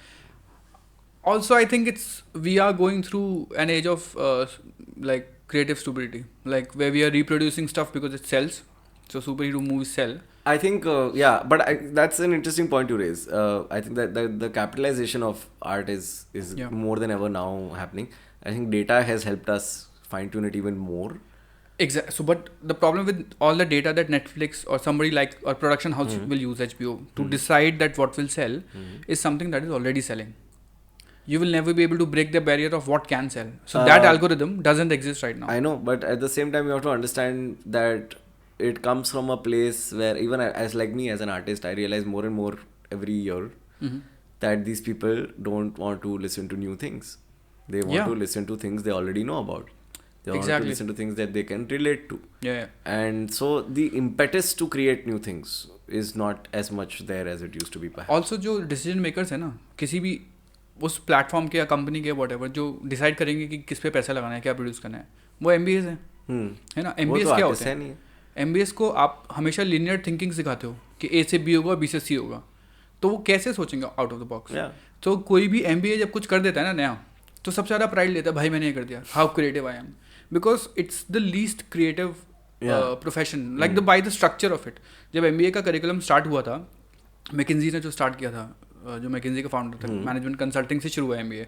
Also, I think we are going through an age of like creative stupidity, like where we are reproducing stuff because it sells. So superhero movies sell. I think but that's an interesting point you raise. I think that the capitalization of art is Yeah. more than ever now happening. I think data has helped us fine tune it even more. Exactly. So, but the problem with all the data that Netflix or somebody like or production house will use HBO to decide that what will sell is something that is already selling. You will never be able to break the barrier of what can sell. So that algorithm doesn't exist right now. I know, but at the same time, you have to understand that it comes from a place where even as like me as an artist, I realize more and more every year that these people don't want to listen to new things. They want to listen to things they already know about. They want to listen to things that they can relate to. And so the impetus to create new things is not as much there as it used to be perhaps. Also जो decision makers है ना, किसी भी उस platform के या company के whatever जो डिसाइड करेंगे कि किस पे पैसा लगाना है, क्या प्रोड्यूस करना है, वो MBAs हैं, है ना. MBAs क्या होते हैं? MBAs को आप हमेशा लीनियर थिंकिंग सिखाते हो कि A से B होगा, B से C होगा, तो वो कैसे सोचेंगे आउट ऑफ द बॉक्स. तो कोई भी MBA जब कुछ कर देता है ना नया, तो सबसे ज़्यादा प्राइड लेता है, भाई मैंने ये कर दिया, how creative I am, because it's the least creative profession like the by the structure of it. जब MBA का करिकुलम स्टार्ट हुआ था, मैकेंजी ने जो स्टार्ट किया था, जो मैकेंजी का फाउंडर था, मैनेजमेंट कंसल्टिंग से शुरू हुआ MBA,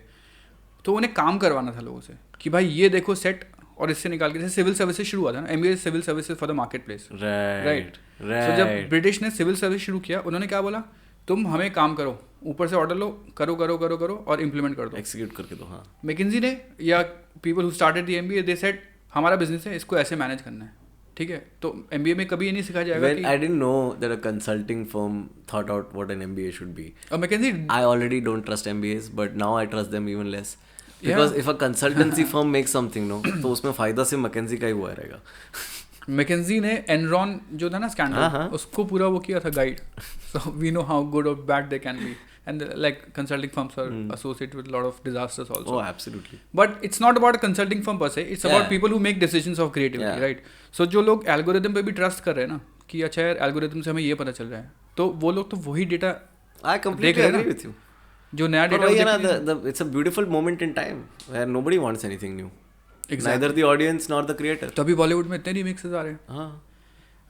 तो उन्हें काम करवाना था लोगों से कि भाई ये देखो सेट और इससे निकाल के, जैसे सिविल सर्विसेज शुरू हुआ था ना, MBA civil services for the market place, right. So जब ब्रिटिश ने सिविल सर्विस शुरू किया, उन्होंने क्या बोला, तुम हमें काम करो, ऊपर से ऑर्डर लो, करो करो करो करो और इम्प्लीमेंट कर दो, एक्सिक्यूट करके दो. हाँ, मैकेंजी ने या people who started the MBA they said हमारा बिजनेस है, इसको ऐसे मैनेज करना है, ठीक है. तो MBA में कभी ये नहीं सिखाया जाएगा कि I didn't know that a consulting firm thought out what an MBA should be. McKinsey, I already don't trust MBAs, but now I trust them even less. Because if a consultancy firm makes something, no, तो उसमें फायदा से McKinsey का ही हुआ रहेगा. McKenzie ने Enron जो था ना स्कैंडल, उसको पूरा वो किया था guide. So we know how good और bad they can be, and like consulting firms are associated with a lot of disasters also. Oh, absolutely. But it's not about a consulting firm per se, it's about people who make decisions of creativity, right? So जो लोग algorithm पे भी trust कर रहे हैं ना कि अच्छा यार algorithm से हमें ये पता चल रहा है, तो वो लोग तो वही data I completely agree with you. जो नया data, it's a beautiful moment in time where nobody wants anything new. Exactly. Neither the audience nor the creator. तभी बॉलीवुड में इतने remixes आ रहे हैं. हाँ.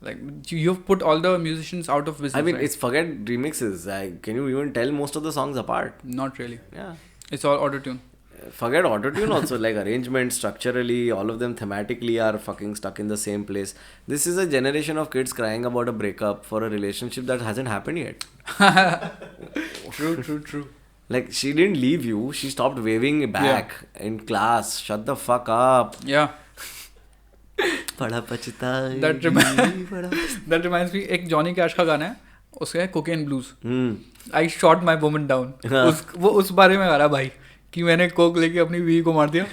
Like you've put all the musicians out of business. I mean, right? it's forget remixes. Can you even tell most of the songs apart? Not really. Yeah. It's all auto-tune. Forget auto-tune also. Like arrangements, structurally, all of them thematically are fucking stuck in the same place. This is a generation of kids crying about a breakup for a relationship that hasn't happened yet. True. Like she didn't leave you. She stopped waving back in class. Shut the fuck up. Yeah. बड़ा पछताए. That reminds me, एक Johnny cash का गाना है, उसका है cocaine blues. I shot my woman down. वो उस बारे में गा रहा भाई कि मैंने कोक लेके अपनी बीवी को मार दिया.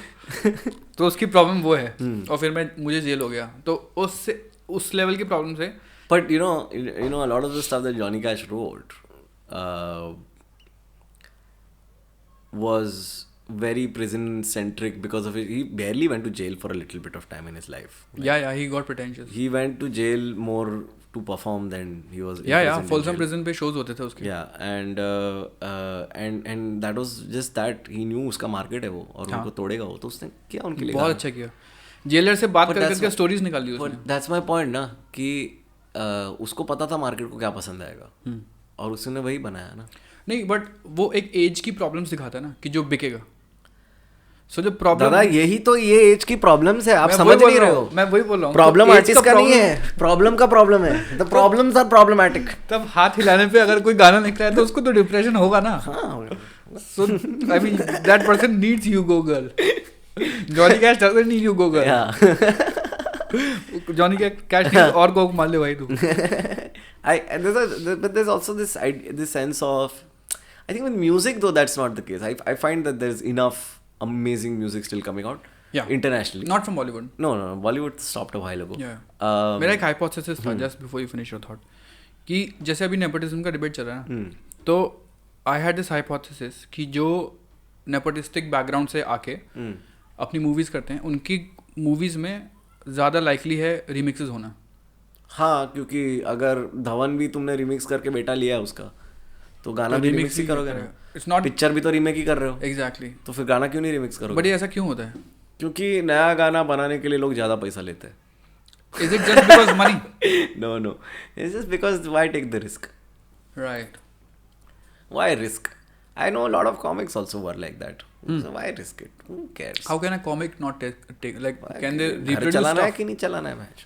तो उसकी प्रॉब्लम वो है, और फिर मुझे जेल हो गया. तो उस लेवल की प्रॉब्लम से. But you know a lot of the stuff that Johnny Cash wrote was very prison centric because of it. He barely went to jail for a little bit of time in his life. Like, he got pretentious. He went to jail more to perform than he was. Folsom prison पे shows होते थे उसके. And that was just that he knew उसका market है वो, और उनको तोड़ेगा वो, तो उसने किया उनके लिए. बहुत अच्छा किया. जेलर से बात करके स्टोरीज निकाल दी उसने. That's my point ना, कि उसको पता था मार्केट को क्या पसंद आएगा, और उसने वही बनाया ना. नहीं, बट वो एक एज की प्रॉब्लम्स दिखाता है ना कि जो बिकेगा. So जो प्रॉब्लम, दादा यही तो ये एज की प्रॉब्लम्स है, आप समझ नहीं रहे हो. मैं वही बोल रहा हूँ, प्रॉब्लम आर्टिस्ट का नहीं है, प्रॉब्लम का प्रॉब्लम है. The problems are problematic. तब हाथ हिलाने पे अगर कोई गाना निकला है तो उसको तो डिप्रेशन होगा ना. So I mean that person needs you go girl. Johnny Cash doesn't need you go girl. Johnny Cash needs और कोक मार ले भाई तू. But there's also this sense of, I think with music though that's not the case. I find that there's enough amazing music still coming out. Yeah. Internationally. Not from Bollywood. No. Bollywood stopped a while ago. Yeah. मेरा एक hypothesis था, just before you finish your thought, कि जैसे अभी nepotism का debate चल रहा है ना, तो I had this hypothesis कि जो nepotistic background से आके अपनी movies करते हैं, उनकी movies में ज़्यादा likely है remixes होना. हाँ, क्योंकि अगर धवन भी तुमने remix करके बेटा लिया है उसका, तो गाना भी रिमिक्स ही करोगे ना. पिक्चर भी तो रीमेक ही कर रहे हो. एग्जैक्टली. तो फिर गाना क्यों नहीं रिमिक्स करोगे? बट ये ऐसा क्यों होता है? क्योंकि नया गाना बनाने के लिए लोग ज्यादा पैसा लेते हैं. Is it just because money? No. It's just because why take the risk? Right. Why risk? I know a lot of comics also were like that. So why risk it? Who cares? How can a comic not take like can they reproduce चलाना stuff? है कि नहीं चलाना है match?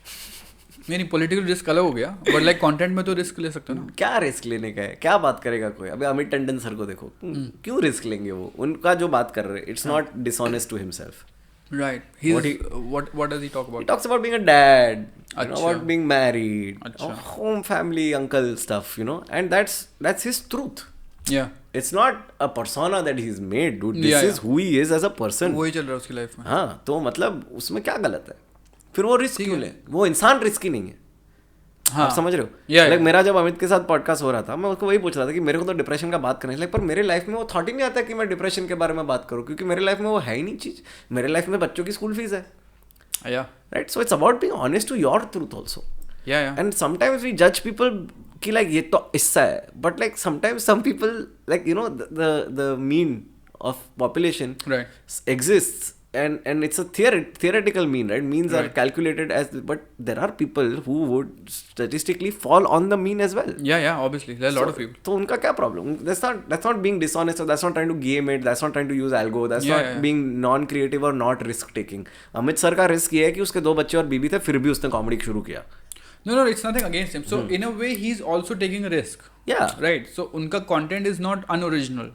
नहीं, political risk अलग हो गया, बट लाइक कंटेंट में तो रिस्क ले सकते हो ना. क्या रिस्क लेने का है? क्या बात करेगा कोई? अभी अमित टंडन सर को देखो, क्यों रिस्क लेंगे वो? उनका जो बात कर रहे हैं, it's not dishonest to himself. Right. What does he talk about? He talks about being a dad, you know, Acha. about being married, Acha. home, family, uncle stuff, you know, and that's his truth. Yeah. It's not a persona that he's made, dude. This Yeah, is who he is as a person. वही चल रहा है उसकी life में. हाँ, तो मतलब उसमें क्या गलत है? फिर वो रिस्क क्यों ले? वो इंसान रिस्की नहीं है. हाँ. आप समझ रहे हो? Yeah, Like, मेरा जब अमित के साथ पॉडकास्ट हो रहा था, मैं उसको वही पूछ रहा था कि मेरे को तो डिप्रेशन का बात करनी है, पर मेरे लाइफ में वो थॉट ही नहीं आता कि मैं डिप्रेशन के बारे में बात करूँ, क्योंकि मेरे लाइफ में वो है ही नहीं चीज. मेरे लाइफ में बच्चों की स्कूल फीस है. Yeah. Right? So it's about being honest to your truth also. Yeah. And sometimes we judge people कि like ये तो इससा है, but like sometimes some people, like, you know, the mean of population Right. exists, and it's a theoretical mean, right? Means are calculated as, but there are people who would statistically fall on the mean as well. Yeah. Obviously, there are a lot of people. तो उनका क्या problem? That's not being dishonest, or that's not trying to game it, that's not trying to use algo, that's not being non-creative or not risk taking. Amit sir का risk ये है कि उसके 2 बच्चे और बीवी थे, फिर भी उसने कॉमेडी शुरू किया. No, it's nothing against him. So in a way, he's also taking a risk. Yeah. Right. So उनका content is not unoriginal.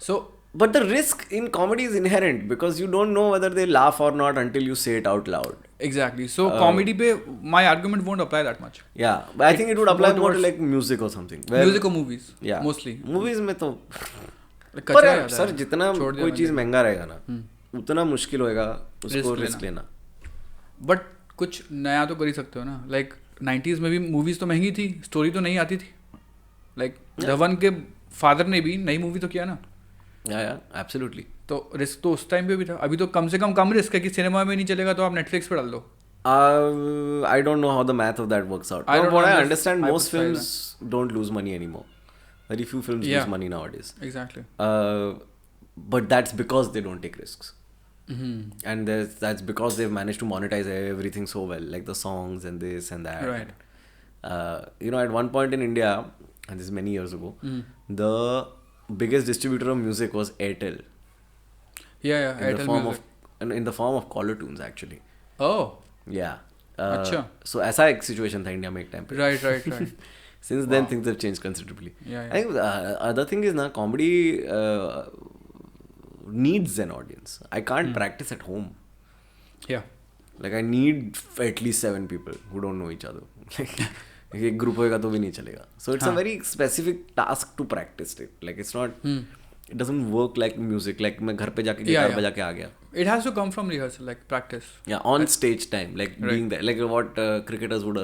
So but the risk in comedy is inherent because you don't know whether they laugh or not until you say it out loud. Exactly. So comedy पे my argument won't apply that much. Yeah, but I think it would apply more to like music or something. Music or movies. Yeah. Mostly. Movies में तो कचरा पर ज्यादा sir है. जितना छोड़ दिया कोई मैंने. चीज महंगा रहेगा ना, उतना मुश्किल होएगा उसको Risk रिस्क लेना. बट कुछ नया तो कर ही सकते हो ना. लाइक 90s में भी मूवीज तो महंगी थी, स्टोरी तो नहीं आती थी. लाइक धवन के फादर ने भी नई मूवी तो किया ना. Yeah, absolutely. तो रिस्क तो उस टाइम पे भी था. अभी तो कम से कम रिस्क है कि सिनेमा में नहीं चलेगा तो आप नेटफ्लिक्स पे डाल दो. I don't know how the math of that works out. I don't But what I know, understand, I most would say films don't lose money anymore. Very few films Yeah. lose money nowadays. Exactly. But that's because they don't take risks. Mm-hmm. And that's because they've managed to monetize everything so well, like the songs and this and that. Right. You know, at one point in India, and this is many years ago, the biggest distributor of music was Airtel. Yeah. In the Airtel form Music. in the form of caller tunes, actually. Oh. Yeah. अच्छा. So ऐसा एक situation था India में एक time पे. Right. Since then things have changed considerably. Yeah. I think other thing is na, comedy needs an audience. I can't practice at home. Yeah. Like I need at least 7 people who don't know each other. Like एक group होएगा तो भी नहीं चलेगा. So it's a very specific task to practice it. Like it's not. It doesn't work like music. Like मैं घर पे जाके गिटार बजा के आ गया. It has to come from rehearsal, like practice. Yeah, on stage time, like being there, like what cricketers would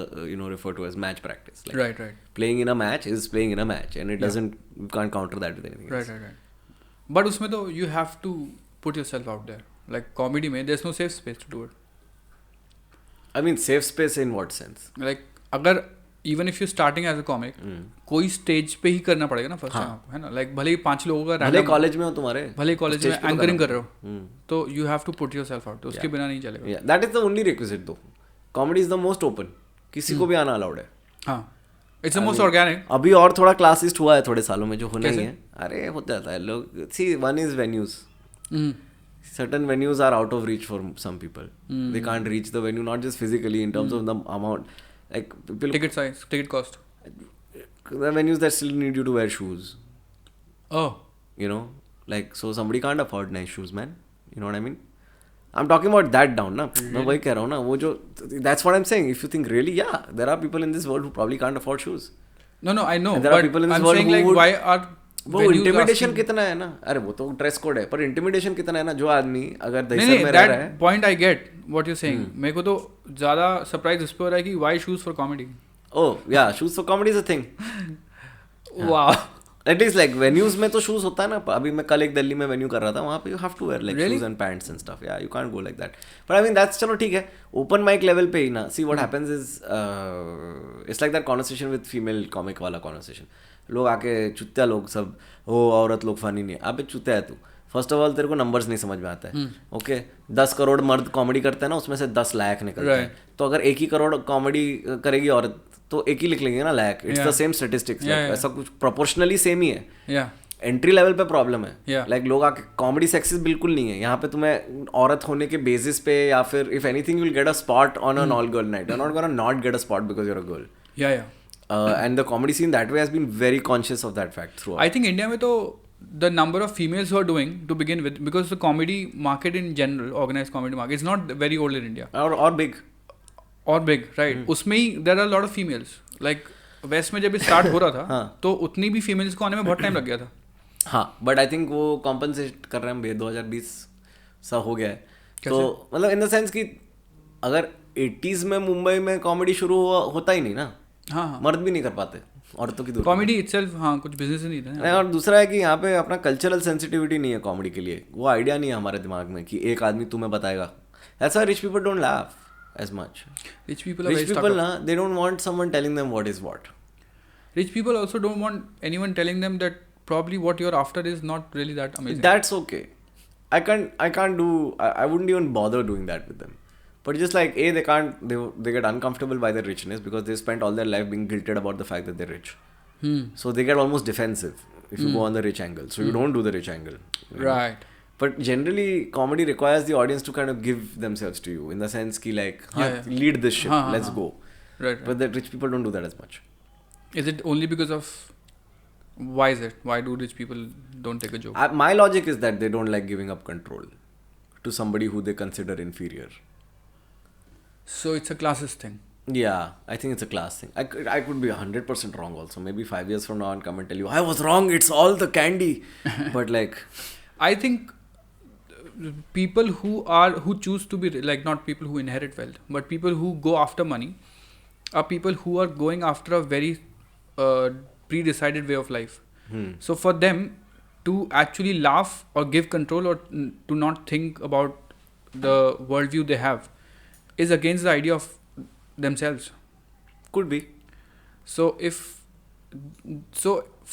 refer to as match practice. Like Right. playing in a match is playing in a match, and it doesn't, you can't counter that with anything else. Right. But उसमें तो you have to put yourself out there. Like comedy में there's no safe space to do it. I mean, safe space in what sense? Like अगर even if you're starting as a comic, कोई stage पे ही करना पड़ेगा ना first time आपको, है ना. लाइक भले ही 5 लोगों का भले कॉलेज में हो तुम्हारे, भले कॉलेज में एंकरिंग कर रहे हो, तो you have to put yourself out. उसके बिना नहीं चलेगा. Yeah, that is the only requisite though. Comedy is the most open. किसी को भी आना अलाउड है. हाँ. It's the most organic. अभी और थोड़ा क्लासिस्ट हुआ है थोड़े सालों में, जो होना ही है. अरे हो जाता है लोग. See, one is venues. Certain venues are out of reach for some people. They can't reach the venue, not just physically, in terms of the amount. Like people, Ticket size, ticket cost. the venues that still need you to wear shoes. Oh. You know, like, so somebody can't afford nice shoes, man. You know what I mean? I'm talking about that down, na. मैं वही कह रहा हूँ ना, वो जो, that's what I'm saying. If you think really, yeah, there are people in this world who probably can't afford shoes. No, I know. And there are but people in this I'm world saying who like would, why are वो intimidation कितना है ना. अरे वो तो dress code है, पर intimidation कितना है ना. जो आदमी अगर दहीसर में रह रहा है, point I get what you saying. मेरे को तो ज्यादा सरप्राइज इस पे हो रहा है कि व्हाई शूज फॉर कॉमेडी. ओह या, shoes for comedy is a thing. Wow. At least like venues में तो शूज होता है ना. अभी मैं कल एक दिल्ली में वेन्यू कर रहा था, वहाँ पे you have to wear like shoes and pants and stuff. Yeah, you can't go like that. But I mean that's, चलो ठीक है, ओपन माइक लेवल पे ही ना. See what happens is, it's like that conversation with female comic वाला conversation. लोग आके चुत्या लोग सब, ओ औरत लोग फनी नहीं. अबे चुत्या है तू. फर्स्ट ऑफ ऑल तेरे को नंबर्स नहीं समझ में आता है. ओके, 10 करोड़ मर्द कॉमेडी करते हैं ना, उसमें से 10 लाख निकलते हैं. तो अगर 1 ही करोड़ कॉमेडी करेगी औरत, तो 1 ही लिख लेंगे ना lakh. It's the same statistics. ऐसा कुछ प्रोपोर्शनली सेम ही है. एंट्री लेवल पे प्रॉब्लम है. लाइक लोग आके, कॉमेडी सेक्सिस बिल्कुल नहीं है यहाँ पे. तुम्हें औरत होने के बेसिस पे, या फिर if anything you will get a spot on an all girl night. You are not gonna not get a spot because you are a girl. या and the comedy scene that way has been very conscious of that fact throughout. I think India में तो the number of females who are doing to begin with, because the comedy market in general, organized comedy market, is not very old in India. Or big. Or big, right. उसमें ही there are a lot of females. Like west में जब start हो रहा था तो उतनी भी फीमेल्स को आने में बहुत टाइम लग गया था. हाँ, बट आई थिंक वो कॉम्पनसेट कर रहे हैं 2020 सा हो गया है. तो मतलब इन द सेंस कि अगर 80s में मुंबई में कॉमेडी शुरू होता ही नहीं ना. हाँ, मर्द भी नहीं कर पाते, औरतों की दूर. कॉमेडी इटसेल्फ हाँ कुछ बिजनेस नहीं था. और दूसरा है कि यहाँ पे अपना कल्चरल सेंसिटिविटी नहीं है कॉमेडी के लिए. वो आइडिया नहीं है हमारे दिमाग में कि एक आदमी तुम्हें बताएगा. ऐसा rich people don't laugh as much. Rich people they don't want someone telling them what is what. Rich people also don't want anyone telling them that probably what you're after is not really that amazing. That's okay. I can't do. I wouldn't even bother doing that with them. But just like they get uncomfortable by their richness because they spent all their life being guilted about the fact that they're rich. So they get almost defensive if you go on the rich angle. So you don't do the rich angle. Right. But generally, comedy requires the audience to kind of give themselves to you in the sense ki like, lead this shit, let's go. Right. But the rich people don't do that as much. Is it only because of, why is it? Why do rich people don't take a joke? My logic is that they don't like giving up control to somebody who they consider inferior. So it's a classist thing. Yeah, I think it's a class thing. I could be 100% wrong also. Maybe 5 years from now I'll come and tell you, I was wrong, it's all the candy. But like... I think people who choose to be like, not people who inherit wealth, but people who go after money are people who are going after a very pre-decided way of life. So for them to actually laugh or give control or to not think about the worldview they have is against the idea of themselves. Could be. So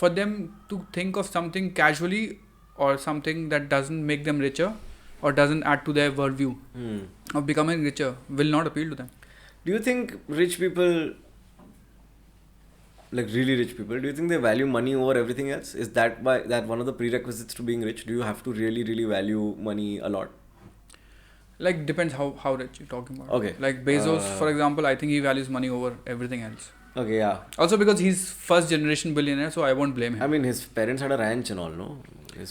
for them to think of something casually or something that doesn't make them richer or doesn't add to their worldview of becoming richer will not appeal to them. Do you think rich people, like really rich people, do you think they value money over everything else? Is that one of the prerequisites to being rich? Do you have to really, really value money a lot? Like depends how rich you're talking about. Okay. Like Bezos, for example, I think he values money over everything else. Okay, yeah. Also because he's first generation billionaire, so I won't blame him. I mean, his parents had a ranch and all, no?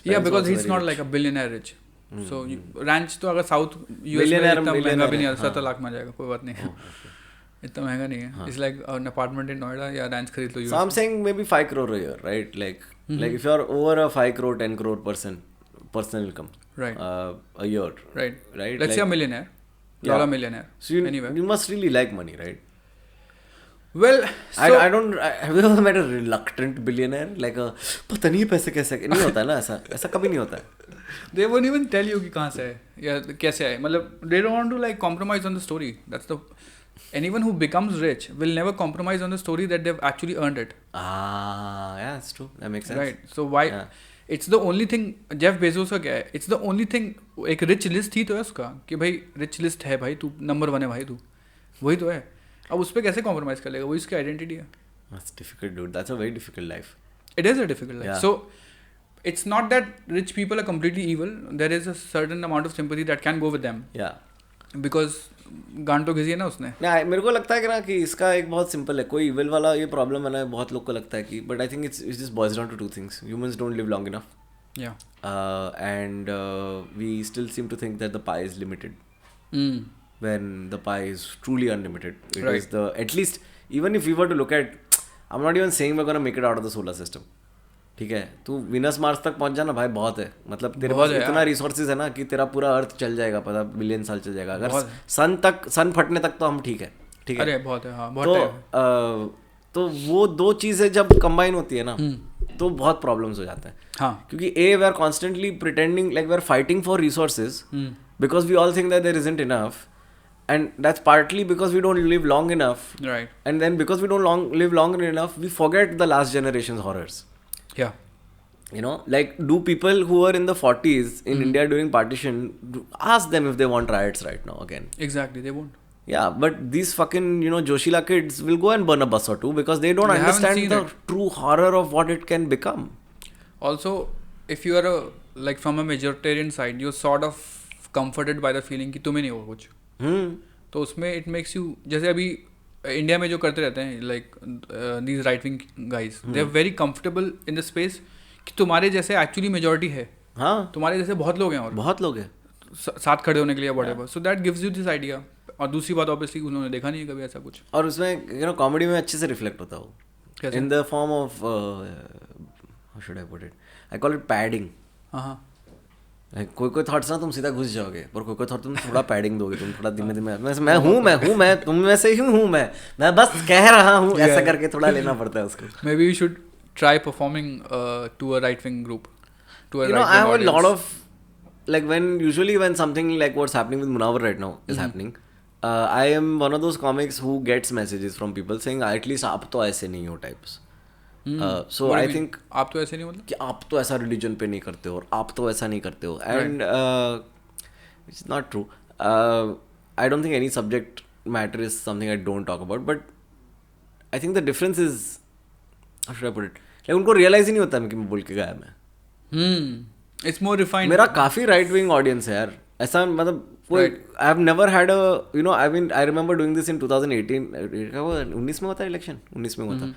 Yeah, because he's not like a billionaire rich. So ranch तो अगर south US में इतना महंगा भी नहीं है, 70 लाख में जाएगा, कोई बात नहीं है. इतना महंगा नहीं है. It's like an apartment in Noida या ranch खरीद लो. So I'm saying maybe 5 crore a year, right? Like if you're over a 5 crore, 10 crore personal income, right? A year, right? Right. Let's say a millionaire, dollar millionaire. So you must really like money, right? Well, so I don't. Have you ever met a reluctant billionaire? Like a पता नहीं पैसे कैसे नहीं होता ना ऐसा कभी नहीं होता है. They won't even tell you कि कहाँ से है या कैसे है. मतलब they don't want to like compromise on the story. That's the anyone who becomes rich will never compromise on the story that they've actually earned it. Yeah, that's true. That makes sense. Right. So why? Yeah. It's the only thing. Jeff Bezos का क्या है? It's the only thing. एक rich list ही तो है उसका कि भाई rich list है भाई तू number 1 है भाई तू वही तो है. अब उस पर कैसे कॉम्प्रोमाइज कर लेगा? वो इसकी आइडेंटिटी है. That's difficult, dude. That's a very difficult life. It is a difficult life. Yeah. So it's not that rich people are completely evil. There is a certain amount of sympathy that can go with them. Yeah. Because गांड तो घिसी है ना उसने. मेरे को लगता है कि ना कि इसका एक बहुत सिंपल है. कोई evil वाला ये प्रॉब्लम है ना, बहुत लोग को लगता है कि but I think it just boils down to 2 things. Humans don't live long enough. Yeah. And we still seem to think that the pie is limited. When the pie is truly unlimited. It is at least, even if we were to look at, I'm not even saying we're going to make it out of the solar system. ठीक है, तू Venus Mars तक पहुंच जाना भाई, बहुत है. मतलब तेरे पास इतना रिसोर्सेज है ना कि तेरा पूरा अर्थ चल जाएगा, पता बिलियन साल चल जाएगा. अगर सन फटने तक तो हम ठीक है. अरे बहुत है, हाँ, बहुत तो वो 2 चीजें जब कंबाइन होती है ना तो बहुत प्रॉब्लम्स हो जाते हैं. हाँ. क्योंकि we are constantly pretending like we are fighting for resources because we all think that there isn't enough. And that's partly because we don't live long enough. Right. And then because we don't live long enough, we forget the last generation's horrors. Yeah. You know, like, do people who were in the 40s in India during partition, ask them if they want riots right now again? Exactly, they won't. Yeah, but these fucking, Joshila kids will go and burn a bus or 2 because they don't understand the true horror of what it can become. Also, if you are from a majoritarian side, you're sort of comforted by the feeling कि तुम्हें नहीं होगा कुछ. तो उसमें it makes you, जैसे अभी India में जो करते रहते हैं like these right wing guys, they are very comfortable in the space कि तुम्हारे जैसे एक्चुअली मेजोरिटी है, हाँ तुम्हारे जैसे बहुत लोग हैं और बहुत लोग हैं साथ खड़े होने के लिए whatever, so that gives you this idea. और दूसरी बात ऑब्वियसली उन्होंने देखा नहीं है कभी ऐसा कुछ, और उसमें कॉमेडी में अच्छे से रिफ्लेक्ट होता हो in the form of how should I put it, I call it padding. हाँ कोई थॉट्स ना तुम सीधा घुस जाओगे, पर कोई थॉट तुम थोड़ा पैडिंग दोगे, तुम थोड़ा धीमे धीमे मैं तुम में से ही हूँ, मैं बस कह रहा हूँ, ऐसा करके थोड़ा लेना पड़ता है उसको। Maybe we should try performing to a right wing group, to a I have a lot of like when something like what's happening with Munawar right now is happening, I am one of those comics who gets messages from people saying at least आप तो ऐसे नहीं हो types. So I think आप तो ऐसे नहीं, मतलब कि आप तो ऐसा religion पे नहीं करते हो और आप तो ऐसा नहीं करते हो, and it's not true. I don't think any subject matter is something I don't talk about, but I think the difference is, how should I put it, like उनको realize ही नहीं होता कि मैं बोल के गया मैं। It's more refined. मेरा काफी राइट विंग ऑडियंस है यार, ऐसा मतलब कोई I have never had a I remember doing this in 2018, 19 में होता है इलेक्शन, 19 में हुआ था।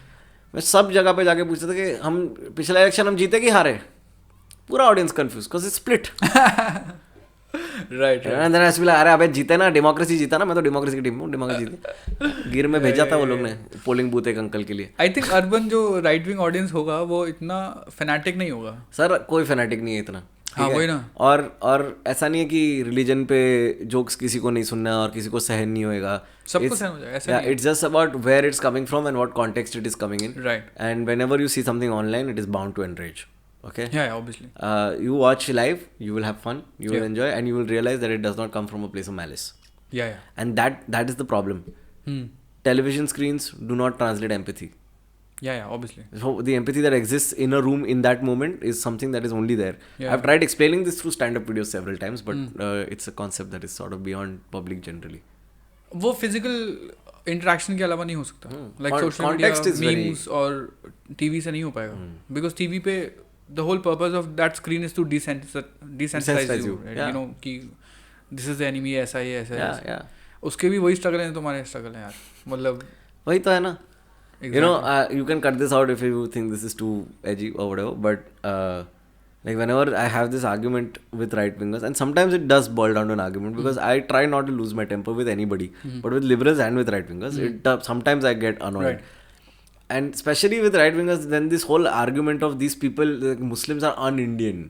मैं सब जगह पे जाके पूछता था कि हम पिछला इलेक्शन हम जीते कि हारे, पूरा audience confuse because it's split. Right and then I was अरे अबे जीते ना, डेमोक्रेसी जीता ना, मैं तो डेमोक्रेसी की टीम हूँ, डेमोक्रेसी जीती। गिर में भेजा था वो लोग ने पोलिंग बूथ एक अंकल के लिए। आई थिंक अर्बन जो राइट विंग ऑडियंस होगा वो इतना फैनेटिक नहीं होगा सर, कोई फैनेटिक नहीं है इतना। हाँ वही ना। और ऐसा नहीं है कि रिलीजन पे जोक्स किसी को नहीं सुनना और किसी को सहन नहीं होएगा, सबको सहन हो जाएगा, ऐसा नहीं है। It's just about where it's coming from and what context it is coming in, right. And whenever you see something online it is bound to enrage, okay? Yeah, obviously. You watch live, you will have fun, you will enjoy, and you will realize that it does not come from a place of malice. Yeah. And that is the problem. Television screens do not translate empathy. Yeah, obviously. So the empathy that exists in a room in that moment is something that is only there. Yeah. I've tried explaining this through stand-up videos several times, but it's a concept that is sort of beyond public generally. वो physical interaction के अलावा नहीं हो सकता, like social media, memes और TV से नहीं हो पाएगा, because TV पे the whole purpose of that screen is to desensitize you, right? You know कि this is the enemy, ऐसा ही है। उसके भी वही स्ट्रगल है, तुम्हारे स्ट्रगल है यार, मतलब वही तो है ना। You know, you can cut this out if you think this is too edgy or whatever, but like whenever I have this argument with right wingers, and sometimes it does boil down to an argument because I try not to lose my temper with anybody, but with liberals and with right wingers, sometimes I get annoyed. Right. And especially with right wingers, then this whole argument of these people, like Muslims are un-Indian,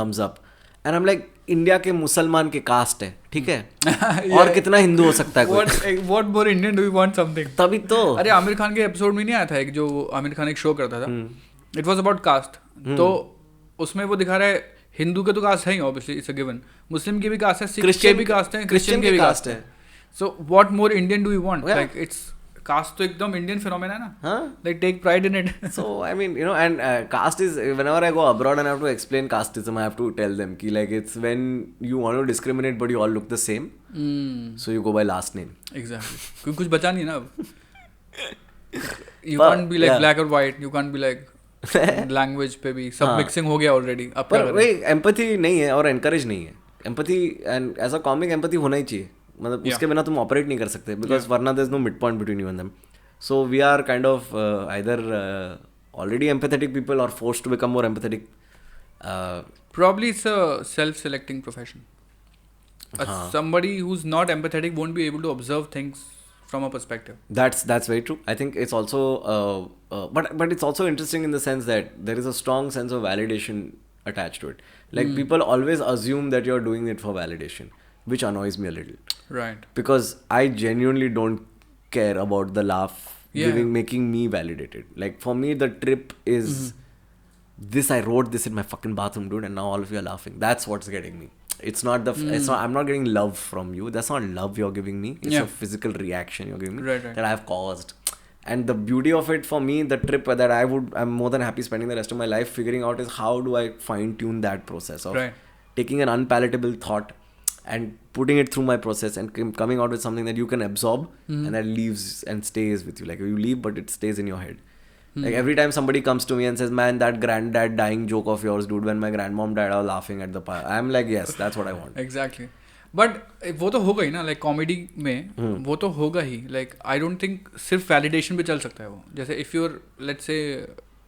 comes up, and I'm like, India के मुसलमान के cast है, ठीक है, और कितना हिंदू हो सकता है कोई? What more Indian do we want something? तभी तो। अरे आमिर खान के एपिसोड में नहीं आया था एक, जो आमिर खान एक शो करता था, इट वाज अबाउट कास्ट, तो उसमें वो दिखा रहा है हिंदू के तो कास्ट है ही ऑब्वियसली, इट्स अ गिवन, मुस्लिम के भी कास्ट है, सिख के भी कास्ट है, क्रिश्चियन के भी कास्ट है, so what more Indian do you want? Like it's caste तो एकदम इंडियन फिनोमेना है ना, like take pride in it. So I mean, you know, and caste is, whenever I go abroad and I have to explain casteism, I have to tell them ki like it's when you want to discriminate but you all look the same, so you go by last name. Exactly. क्योंकि कुछ बचा नहीं ना अब. You can't be like black or white, you can't be like language पे भी सब mixing हो गया already. अब पर वही empathy नहीं है और encourage नहीं है. Empathy and as a comic empathy होना ही चाहिए. मतलब उसके बिना तुम ऑपरेट नहीं कर सकते, बिकॉज वरना there is no mid point between you and them. So we are kind of either already empathetic people or forced to become more empathetic. Probably it's a self-selecting profession. Somebody who's not empathetic won't be able to observe things from a perspective. That's very true. I think it's also but it's also interesting in the sense that there is a strong sense of validation attached to it. Like people always assume that you're doing it for validation, which annoys me a little. Right. Because I genuinely don't care about the laugh making me validated. Like for me the trip is this, I wrote this in my fucking bathroom, dude, and now all of you are laughing. That's what's getting me. It's not I'm not getting love from you. That's not love you're giving me. It's a physical reaction you're giving me that I've caused. And the beauty of it for me, the trip that I'm more than happy spending the rest of my life figuring out is how do I fine tune that process of taking an unpalatable thought and putting it through my process and coming out with something that you can absorb and that leaves and stays with you. Like you leave but it stays in your head. Like every time somebody comes to me and says, man, that granddad dying joke of yours, dude, when my grandmom died I was laughing at the pile. I'm like, yes, that's what I want. Exactly. But वो तो होगा ही ना, like comedy में वो तो होगा ही. Like I don't think सिर्फ validation पे चल सकता है वो. जैसे if you're let's say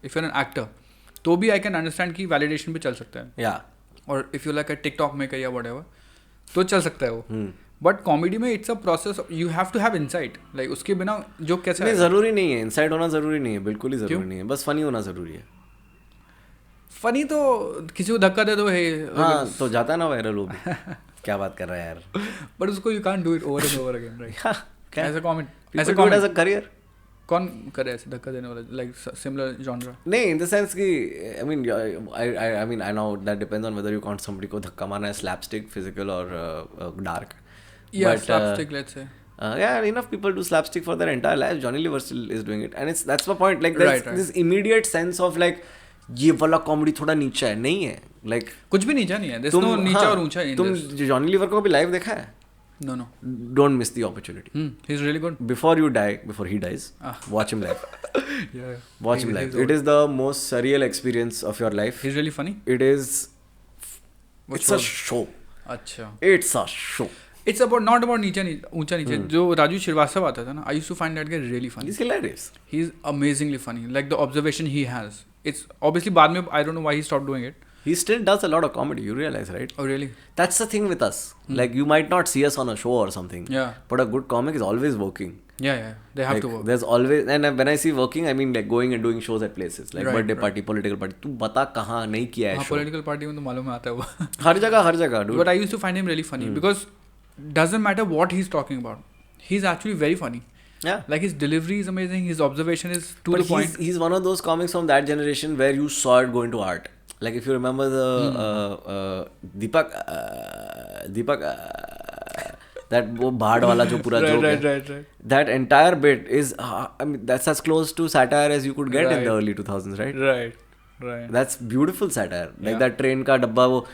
if you're an actor, तो भी आई कैन अंडरस्टैंड कि वैलिडेशन पे चल सकता है. या और if you like a TikTok maker या व्हाटएवर तो चल सकता है वो. बट कॉमेडी में it's a process, you have to have insight. Like उसके बिना जो कैसा नहीं, जरूरी नहीं है इनसाइट होना, जरूरी नहीं है, बिल्कुल ही जरूरी नहीं है, बस फनी होना जरूरी है. फनी तो किसी को धक्का दे दो है. हाँ तो जाता है ना वायरल वो भी. क्या बात कर रहा है यार. बट उसको you can't do it over and over again, right? As a comedy, ऐसे कॉमेडी एज अ करियर. कौन करे ऐसे धक्का देने वाला, लाइक सिमिलर जॉनरा? नहीं, इन द सेंस कि I mean I know that depends on whether you count somebody को धक्का मारना है स्लैपस्टिक, फिजिकल और dark. Yeah, slapstick, let's say. Yeah, enough people do slapstick for their entire life. Johnny Lever still is doing it, and that's my point. Like there's this immediate sense of like ये वाला comedy थोड़ा नीचा है, नहीं है. Like कुछ भी नीचा नहीं है. There's no नीचा और ऊंचा in तुम जॉनी लीवर को भी लाइव देखा है? No. Don't miss the opportunity. He's really good. Before he dies, watch him live. Yeah. Watch him live. It is the most surreal experience of your life. He's really funny. It is. It's a show. अच्छा. It's a show. It's about not about ऊंचा नीचे. जो राजू श्रीवास्तव आता था ना, I used to find that guy really funny. He's hilarious. He's amazingly funny. Like the observation he has. It's obviously बाद में I don't know why he stopped doing it. He still does a lot of comedy. You realize, right? Oh really? That's the thing with us. Like you might not see us on a show or something. Yeah. But a good comic is always working. Yeah. They have like, to work. There's always, and when I see working, I mean like going and doing shows at places like birthday party, political party. तू बता कहाँ नहीं किया है show? Political party में तो मालूम आता है वो. हर जगह dude. But I used to find him really funny because doesn't matter what he's talking about. He's actually very funny. Yeah. Like his delivery is amazing. His observation is to the point. He's one of those comics from that generation where you saw it go into art. Like if you remember the Deepak that वो बाढ़ वाला जो पूरा joke है. Right. That entire bit is I mean that's as close to satire as you could get in the early 2000s, right? Right. That's beautiful satire. Like that train का डब्बा वो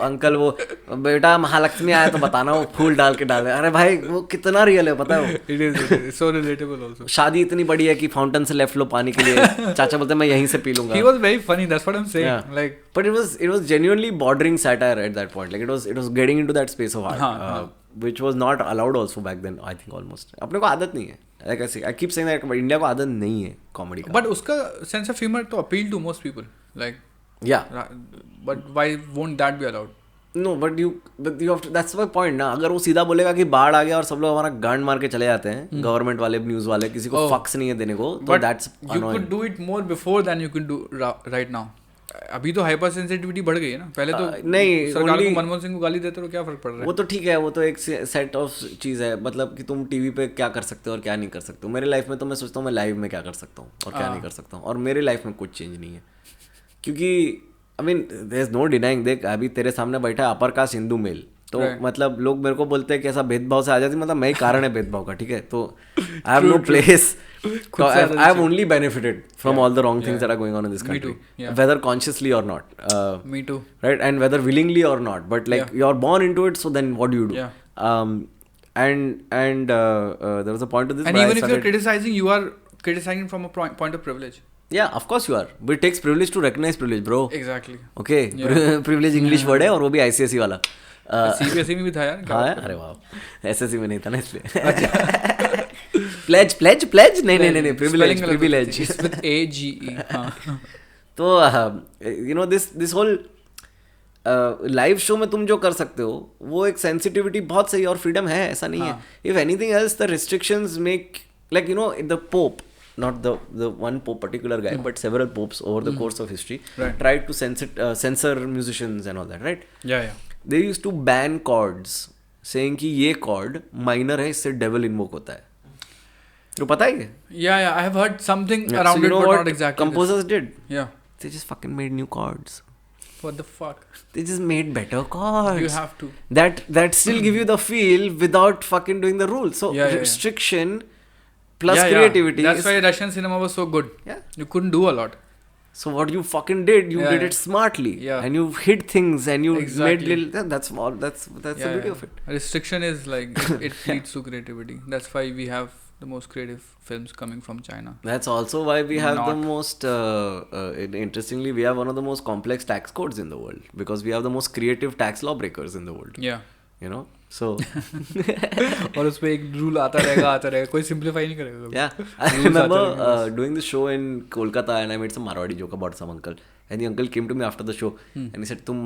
uncle वो बेटा महालक्ष्मी आया तो बताना वो फूल डाल के डाले. अरे भाई वो कितना रियल है पता है वो. It is so relatable also. शादी इतनी बड़ी है कि फाउंटेन से लेफ्ट लो पानी के लिए. चाचा बोलते हैं मैं यहीं से पी लूंगा. He was very funny. That's what I'm saying. Yeah. Like, but it was genuinely bordering satire at that point. Like it was getting into that space of art, which was not allowed also back then. I think almost. अपने को आदत नहीं है. Like I keep saying that, but India को आदत नहीं है comedy का. But उसका sense of humor तो appeal to most people. Like. Yeah. But why won't that be allowed? No, but you have to, that's my point ना. अगर वो सीधा बोलेगा कि बाढ़ आ गया और सब लोग हमारा गांड मार के चले जाते हैं, गवर्नमेंट वाले, न्यूज़ वाले, किसी को फक्स नहीं है देने को, तो that's annoying. You could do it more before than you can do right now. अभी तो हाइपर सेंसिटिविटी बढ़ गई है ना. पहले तो नहीं, सरकार को मनमोहन सिंह को गाली देते तो क्या फर्क पड़ रहा है. वो तो ठीक है, वो तो एक सेट ऑफ चीज़ है. मतलब कि तुम टीवी पे क्या कर सकते हो और क्या नहीं कर सकते हो. मेरे लाइफ में तो मैं सोचता हूँ मैं लाइव में क्या कर सकता हूँ और क्या नहीं कर सकता हूँ. और मेरे लाइफ में कुछ चेंज नहीं है, क्योंकि I mean, there's no denying. देख अभी तेरे सामने बैठा है अपर कास्ट हिंदू मेल, तो मतलब लोग मेरे को बोलते हैं कि ऐसा भेदभाव से आ जाती, मतलब मैं ही कारण है भेदभाव का. ठीक है, तो I have no place. I have only benefited from all the wrong things that are going on in this country, whether consciously और not. Me too. Right, and whether willingly or not, but like you're born into it, so then what do you do? And there was a point to this. And even if you're criticizing, you are criticizing from a point of privilege. Yeah, of course you are. But it takes privilege to recognize privilege, bro. Exactly. Okay. Privilege English word है और वो भी ICSE वाला. CBSE में भी था यार. हाँ, अरे वाह. SSE में नहीं था ना इसलिए. Pledge. नहीं. Privilege. It's with AGE. हाँ. तो you know this whole live show में तुम जो कर सकते हो वो एक सेंसिटिविटी बहुत सही और फ्रीडम है, ऐसा नहीं है. If anything else, the restrictions make, like you know, the Pope, not the one Pope particular guy, but several popes over the course of history tried to censor musicians and all that, right? Yeah. They used to ban chords, saying कि ये chord minor है, इससे devil invoke होता है. तो पता है? Yeah. I have heard something around it, but not exactly. Composers did. Yeah. They just fucking made new chords. What the fuck? They just made better chords. You have to. That still give you the feel without fucking doing the rules. So restriction plus creativity. That's why Russian cinema was so good. Yeah. You couldn't do a lot. So what you fucking did, you did it smartly. Yeah. And you hid things and you made Exactly. little. That's small. That's the beauty of it. Restriction is like it leads to creativity. That's why we have the most creative films coming from China. That's also why we have the most. Interestingly, we have one of the most complex tax codes in the world, because we have the most creative tax lawbreakers in the world. Yeah. You know. So. और उस पे एक rule आता रहेगा कोई simplify नहीं करेगा. Yeah, I remember doing the show in Kolkata and I made some Marwadi joke about some uncle. And the uncle came to me after the show and he said, तुम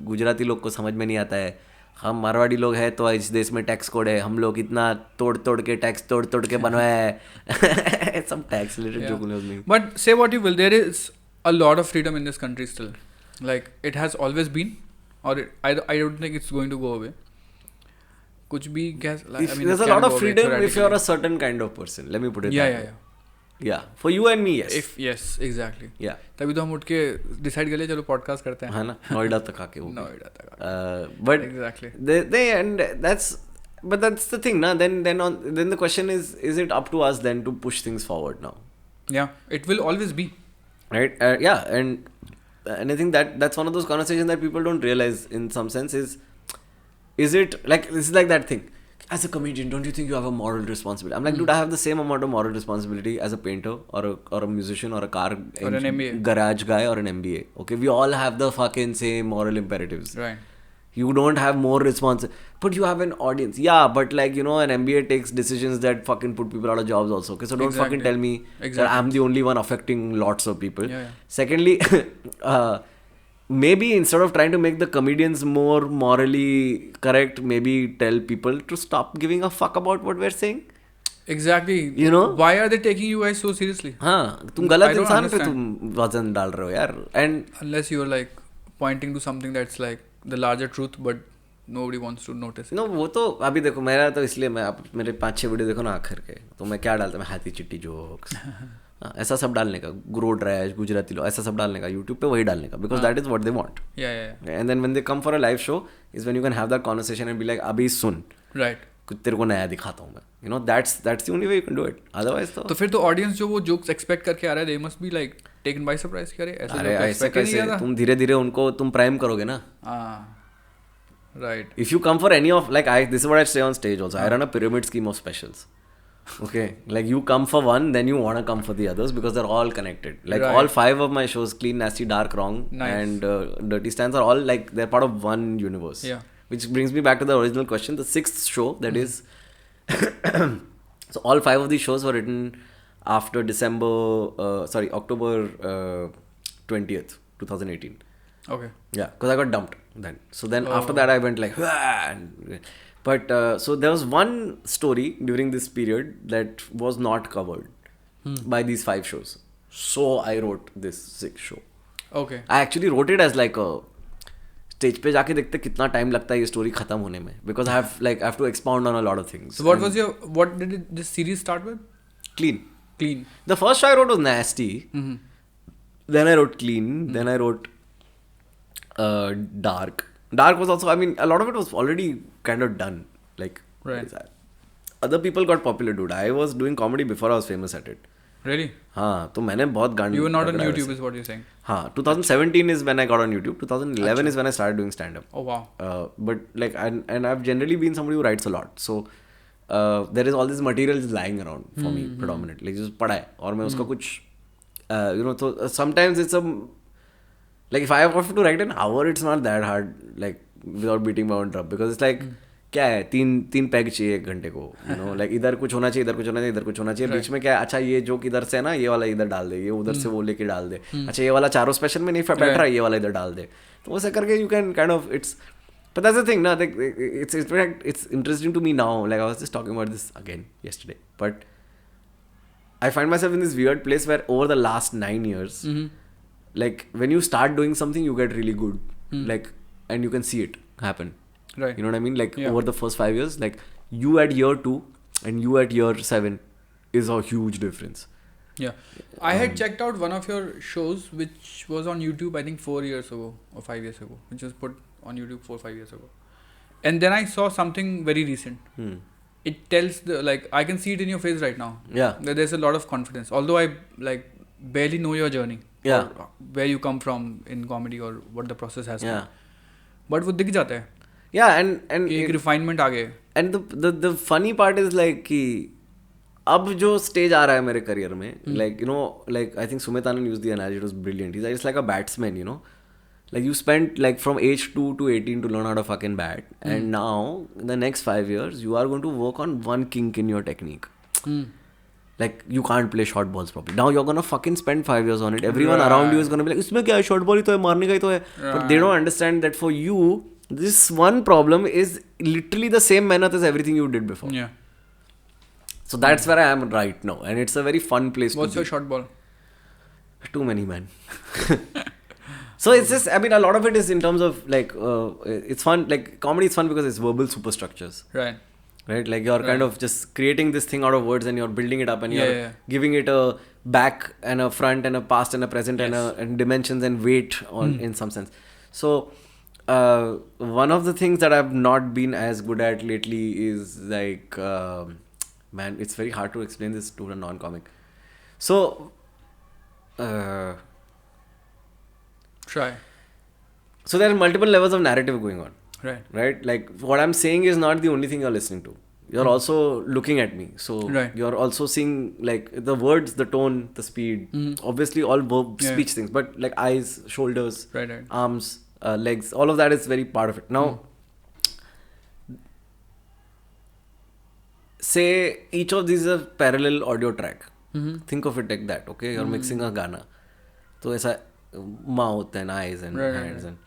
गुजराती लोग को समझ में नहीं आता है, हम मारवाड़ी लोग हैं तो इस देश में टैक्स कोड है, हम लोग इतना तोड़ के टैक्स तोड़ के बनवाया है. Some tax related joke was me. But say what you will, there is a lot of freedom in this country still. Like it has always been, or I don't think it's going to go away. कुछ भी guess, like, I mean, there's a lot of freedom if you're a certain kind of person. Let me put it that way. Yeah, for you and me, yes. Yes, exactly. Yeah. तभी तो हम उठ के decide कर लिए चलो podcast करते हैं. हाँ ना, नोएडा तक आके वो. नोएडा तक. But exactly. They and that's the thing, na. Then the question is it up to us then to push things forward now? Yeah, it will always be. Right. Yeah, and I think that's one of those conversations that people don't realize in some sense is it like, this is like that thing. As a comedian, don't you think you have a moral responsibility? I'm like, dude, I have the same amount of moral responsibility as a painter or a musician or a car or an MBA. Garage guy or an MBA. Okay, we all have the fucking same moral imperatives. Right. You don't have more responsibility, but you have an audience. Yeah, but like, an MBA takes decisions that fucking put people out of jobs also. Okay, so don't fucking tell me that I'm the only one affecting lots of people. Yeah. Secondly, maybe instead of trying to make the comedians more morally correct, maybe tell people to stop giving a fuck about what we're saying. Exactly. Why are they taking you guys so seriously? हाँ, तुम गलत इंसान पे तुम वजन डाल रहे हो यार. And unless you're like pointing to something that's like the larger truth, but nobody wants to notice it. No, वो तो अभी देखो, मेरा तो इसलिए मैं आप मेरे 5-6 वीडियो देखो ना आखिर के, तो मैं क्या डालता, मैं हाथी चिट्टी जोक्स ऐसा सब डालने का, ग्रो ड्रैश गुजराती लो ऐसा सब डालने का, यूट्यूब पे वही डालने का, because that is what they want. And then when they come for a live show is when you can have that conversation and be like, अभी सुन, राइट, कुछ तेरे को नया दिखाता हूँ मैं. That's the only way you can do it. Otherwise तो फिर तो ऑडियंस जो वो जोक्स एक्सपेक्ट करके आ रहा है, they must be like taken by surprise. करे ऐसे कैसे, तुम धीरे धीरे उनको तुम प्राइम करोगे ना. Right. If you come for any of, like, this is what I say on stage also. I run a pyramid scheme of specials. Okay, like you come for one, then you want to come for the others because they're all connected. Like all 5 of my shows, Clean, Nasty, Dark, Wrong, and Dirty Stands, are all like they're part of one universe. Yeah. Which brings me back to the original question. The 6th show, that is, so all 5 of these shows were written after October 20th, 2018. Okay. Yeah, because I got dumped then. So then after that I went like, but so there was one story during this period that was not covered by these 5 shows. So I wrote this 6th show. Okay. I actually wrote it as like a stage पे जाके देखते कितना time लगता है ये story खत्म होने में, because I have to expound on a lot of things. So what did this series start with? Clean. The first show I wrote was Nasty. Then I wrote Clean. Then I wrote Dark was also, I mean, a lot of it was already kind of done, like, right. Other people got popular, dude. I was doing comedy before I was famous at it. Really? हाँ, तो मैंने बहुत गान. You were not on YouTube is what you're saying. हाँ, 2017 is when I got on YouTube. 2011 is when I started doing stand-up. Oh wow. But like, and I've generally been somebody who writes a lot, so there is all this material just lying around for me predominantly. Just पढ़ा है और मैं उसका कुछ, so sometimes it's a, like if I have to write an hour, it's not that hard, like without beating my own drum, because it's like क्या है, तीन peg चाहिए 1 घंटे को, like इधर कुछ होना चाहिए, इधर कुछ होना चाहिए, इधर कुछ होना चाहिए, बीच में क्या है, अच्छा ये जोक इधर से है ना, ये वाला इधर डाल दे, ये उधर से वो लेके डाल दे, अच्छा ये वाला चारों स्पेशल में नहीं बैठ रहा है, ये वाला इधर डाल दे, तो वैसे करके you can kind of, it's, but that's the thing, na, it's interesting to me now, like I was just talking about this again yesterday, but I find myself in this weird place where over the last 9 years, like when you start doing something, you get really good, like, and you can see it happen. Right. You know what I mean? Like over the first 5 years, like you at year 2 and you at year 7 is a huge difference. Yeah. I had checked out one of your shows which was on YouTube, I think 4 years ago or 5 years ago, which was put on YouTube 4-5 years ago. And then I saw something very recent. It tells like, I can see it in your face right now. Yeah. That there's a lot of confidence. Although I like barely know your journey. Yeah. Where you come from in comedy or what the process has been. Yeah. But वो दिख जाता है. Yeah, and एक refinement आ गया. And the funny part is like कि अब जो stage आ रहा है मेरे करियर में, like like I think Sumit Anand used the analogy, it was brilliant. He's like, it's like a batsman, like you spent like from age 2 to 18 to learn how to fucking bat, and now in the next 5 years you are going to work on one kink in your technique. Like you can't play short balls properly. Now you're gonna fucking spend 5 years on it. Everyone around you is gonna be like, इसमें क्या है, short ball ही तो है, मारने का ही तो है. But they don't understand that for you, this one problem is literally the same menace as everything you did before. Yeah. So that's where I am right now, and it's a very fun place. What's to your short ball? Too many, man. So it's just, I mean, a lot of it is in terms of like, it's fun. Like comedy is fun because it's verbal superstructures. Right. Right, like you're kind of just creating this thing out of words and you're building it up and you're giving it a back and a front and a past and a present and dimensions and weight on in some sense. So one of the things that I've not been as good at lately is like man, it's very hard to explain this to a non-comic. So Try. So there are multiple levels of narrative going on. Right. Like what I'm saying is not the only thing you're listening to. You're also looking at me. So you're also seeing like the words, the tone, the speed. Obviously all verb speech things, but like eyes, shoulders, arms, legs, all of that is very part of it. Now, say each of these is a parallel audio track. Think of it like that, okay? You're mixing a Gana. So ऐसा mouth and eyes and hands and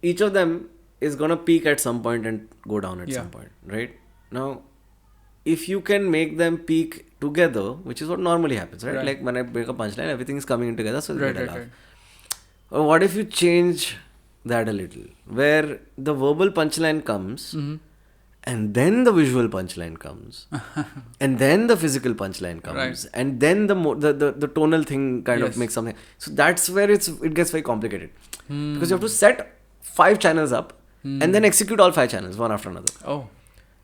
each of them is gonna peak at some point and go down at some point, right? Now, if you can make them peak together, which is what normally happens, right? Like when I break a punchline, everything is coming in together, so you get a laugh. Or what if you change that a little, where the verbal punchline comes, and then the visual punchline comes, and then the physical punchline comes, and then the tonal thing kind of makes something. So that's where it gets very complicated, because you have to set 5 channels up. And then execute all 5 channels one after another. Oh.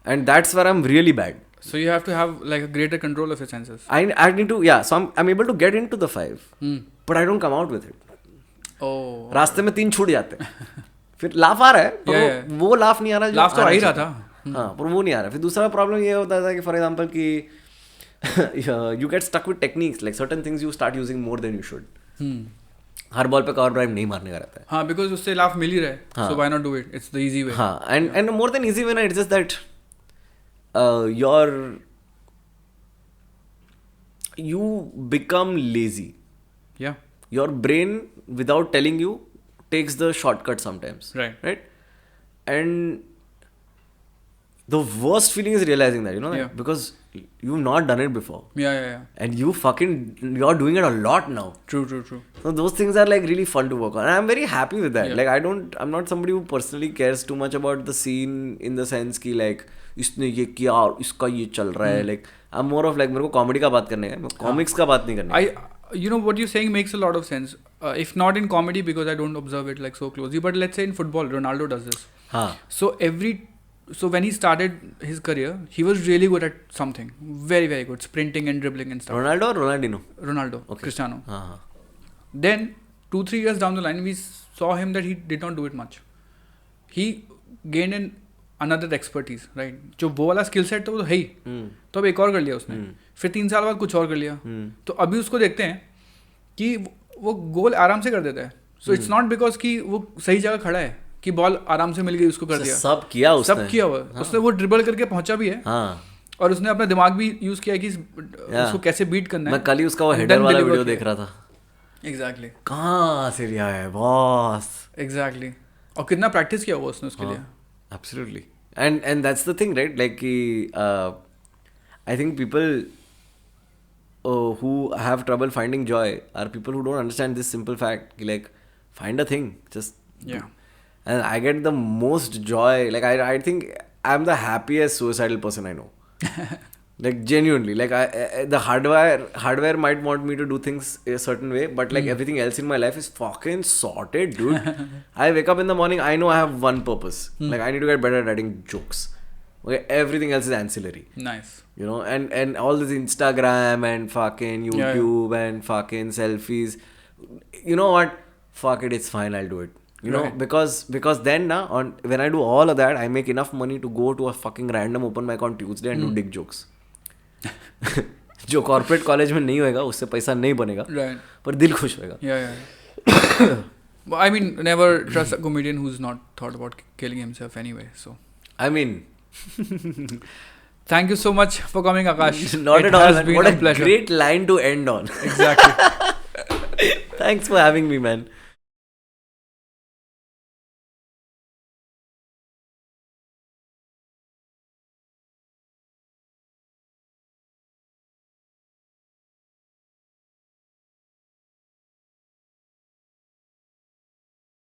And that's where I'm really bad. So you have to have like a greater control of your senses. I need to, so I'm able to get into the 5. But I don't come out with it. Oh. रास्ते में 3 छूट जाते हैं. फिर laugh आ रहा है, पर वो लाफ नहीं आ रहा. लाफ तो आ ही रहा था. हाँ, पर वो नहीं आ रहा. फिर दूसरा प्रॉब्लम ये होता था कि फॉर एग्जांपल कि you get stuck with techniques, like certain things you start using more than you should. Her ball पे कवर ड्राइव नहीं मारने का रहता है. हाँ, बिकॉज उससे लाफ मिल ही रहा है. So why not do it? It's the easy way. हाँ, and more than easy way ना, it's just that you become lazy. Yeah. Your brain, without telling you, takes the shortcut sometimes. Right? And the worst feeling is realizing that, because you've not done it before. Yeah. And you're doing it a lot now. True. So those things are like really fun to work on. And I'm very happy with that. Like I'm not somebody who personally cares too much about the scene in the sense कि like इसने ये किया और इसका ये चल रहा है. Like I'm more of like मेरे को comedy का बात करने का, comics का बात नहीं करने का. You know what you're saying makes a lot of sense. If not in comedy, because I don't observe it like so closely, but let's say in football, Ronaldo does this. So when he started his career, he was really good at something. Very, very good. Sprinting and dribbling and stuff. Ronaldo or Ronaldinho? Ronaldo. Okay. Cristiano. Then 2-3 years down the line, we saw him that he did not do it much. He gained another expertise, right? जो वो वाला skill set तो है ही. तो अब एक और कर लिया उसने. फिर 3 साल बाद कुछ और कर लिया. तो अभी उसको देखते हैं कि वो गोल आराम से कर देता है. So it's not because कि वो सही जगह खड़ा है कि बॉल आराम से मिल गई उसको कर दिया. सब किया हुआ. उसने वो ड्रिबल करके पहुंचा भी है. और उसने अपना दिमाग भी यूज किया कि उसको कैसे बीट करना है. मैं कल ही उसका वो हेडर वाला वीडियो देख रहा था. एग्जैक्टली. कहाँ से लिया है बॉस. एग्जैक्टली. और कितना प्रैक्टिस किया हुआ उसने उसके लिए. Absolutely. And that's the thing, right? Like I think people who have trouble finding joy are people who don't understand this simple fact. Like find a thing, just and I get the most joy. Like I think I'm the happiest suicidal person I know. Like genuinely, like the hardware might want me to do things a certain way, but like everything else in my life is fucking sorted, dude. I wake up in the morning, I know I have one purpose. Like I need to get better at writing jokes. Okay, everything else is ancillary. Nice. And all this Instagram and fucking YouTube and fucking selfies. You know what? Fuck it, it's fine, I'll do it. Because then when I do all of that, I make enough money to go to a fucking random open mic on Tuesday and do dick jokes. जो corporate college में नहीं होएगा उससे पैसा नहीं बनेगा, पर दिल खुश होएगा. I mean, never trust a comedian who's not thought about killing himself anyway. So I mean, Thank you so much for coming, Akash. Not It at all, has man. been What a a pleasure. great line to end on. Exactly. Thanks for having me, man.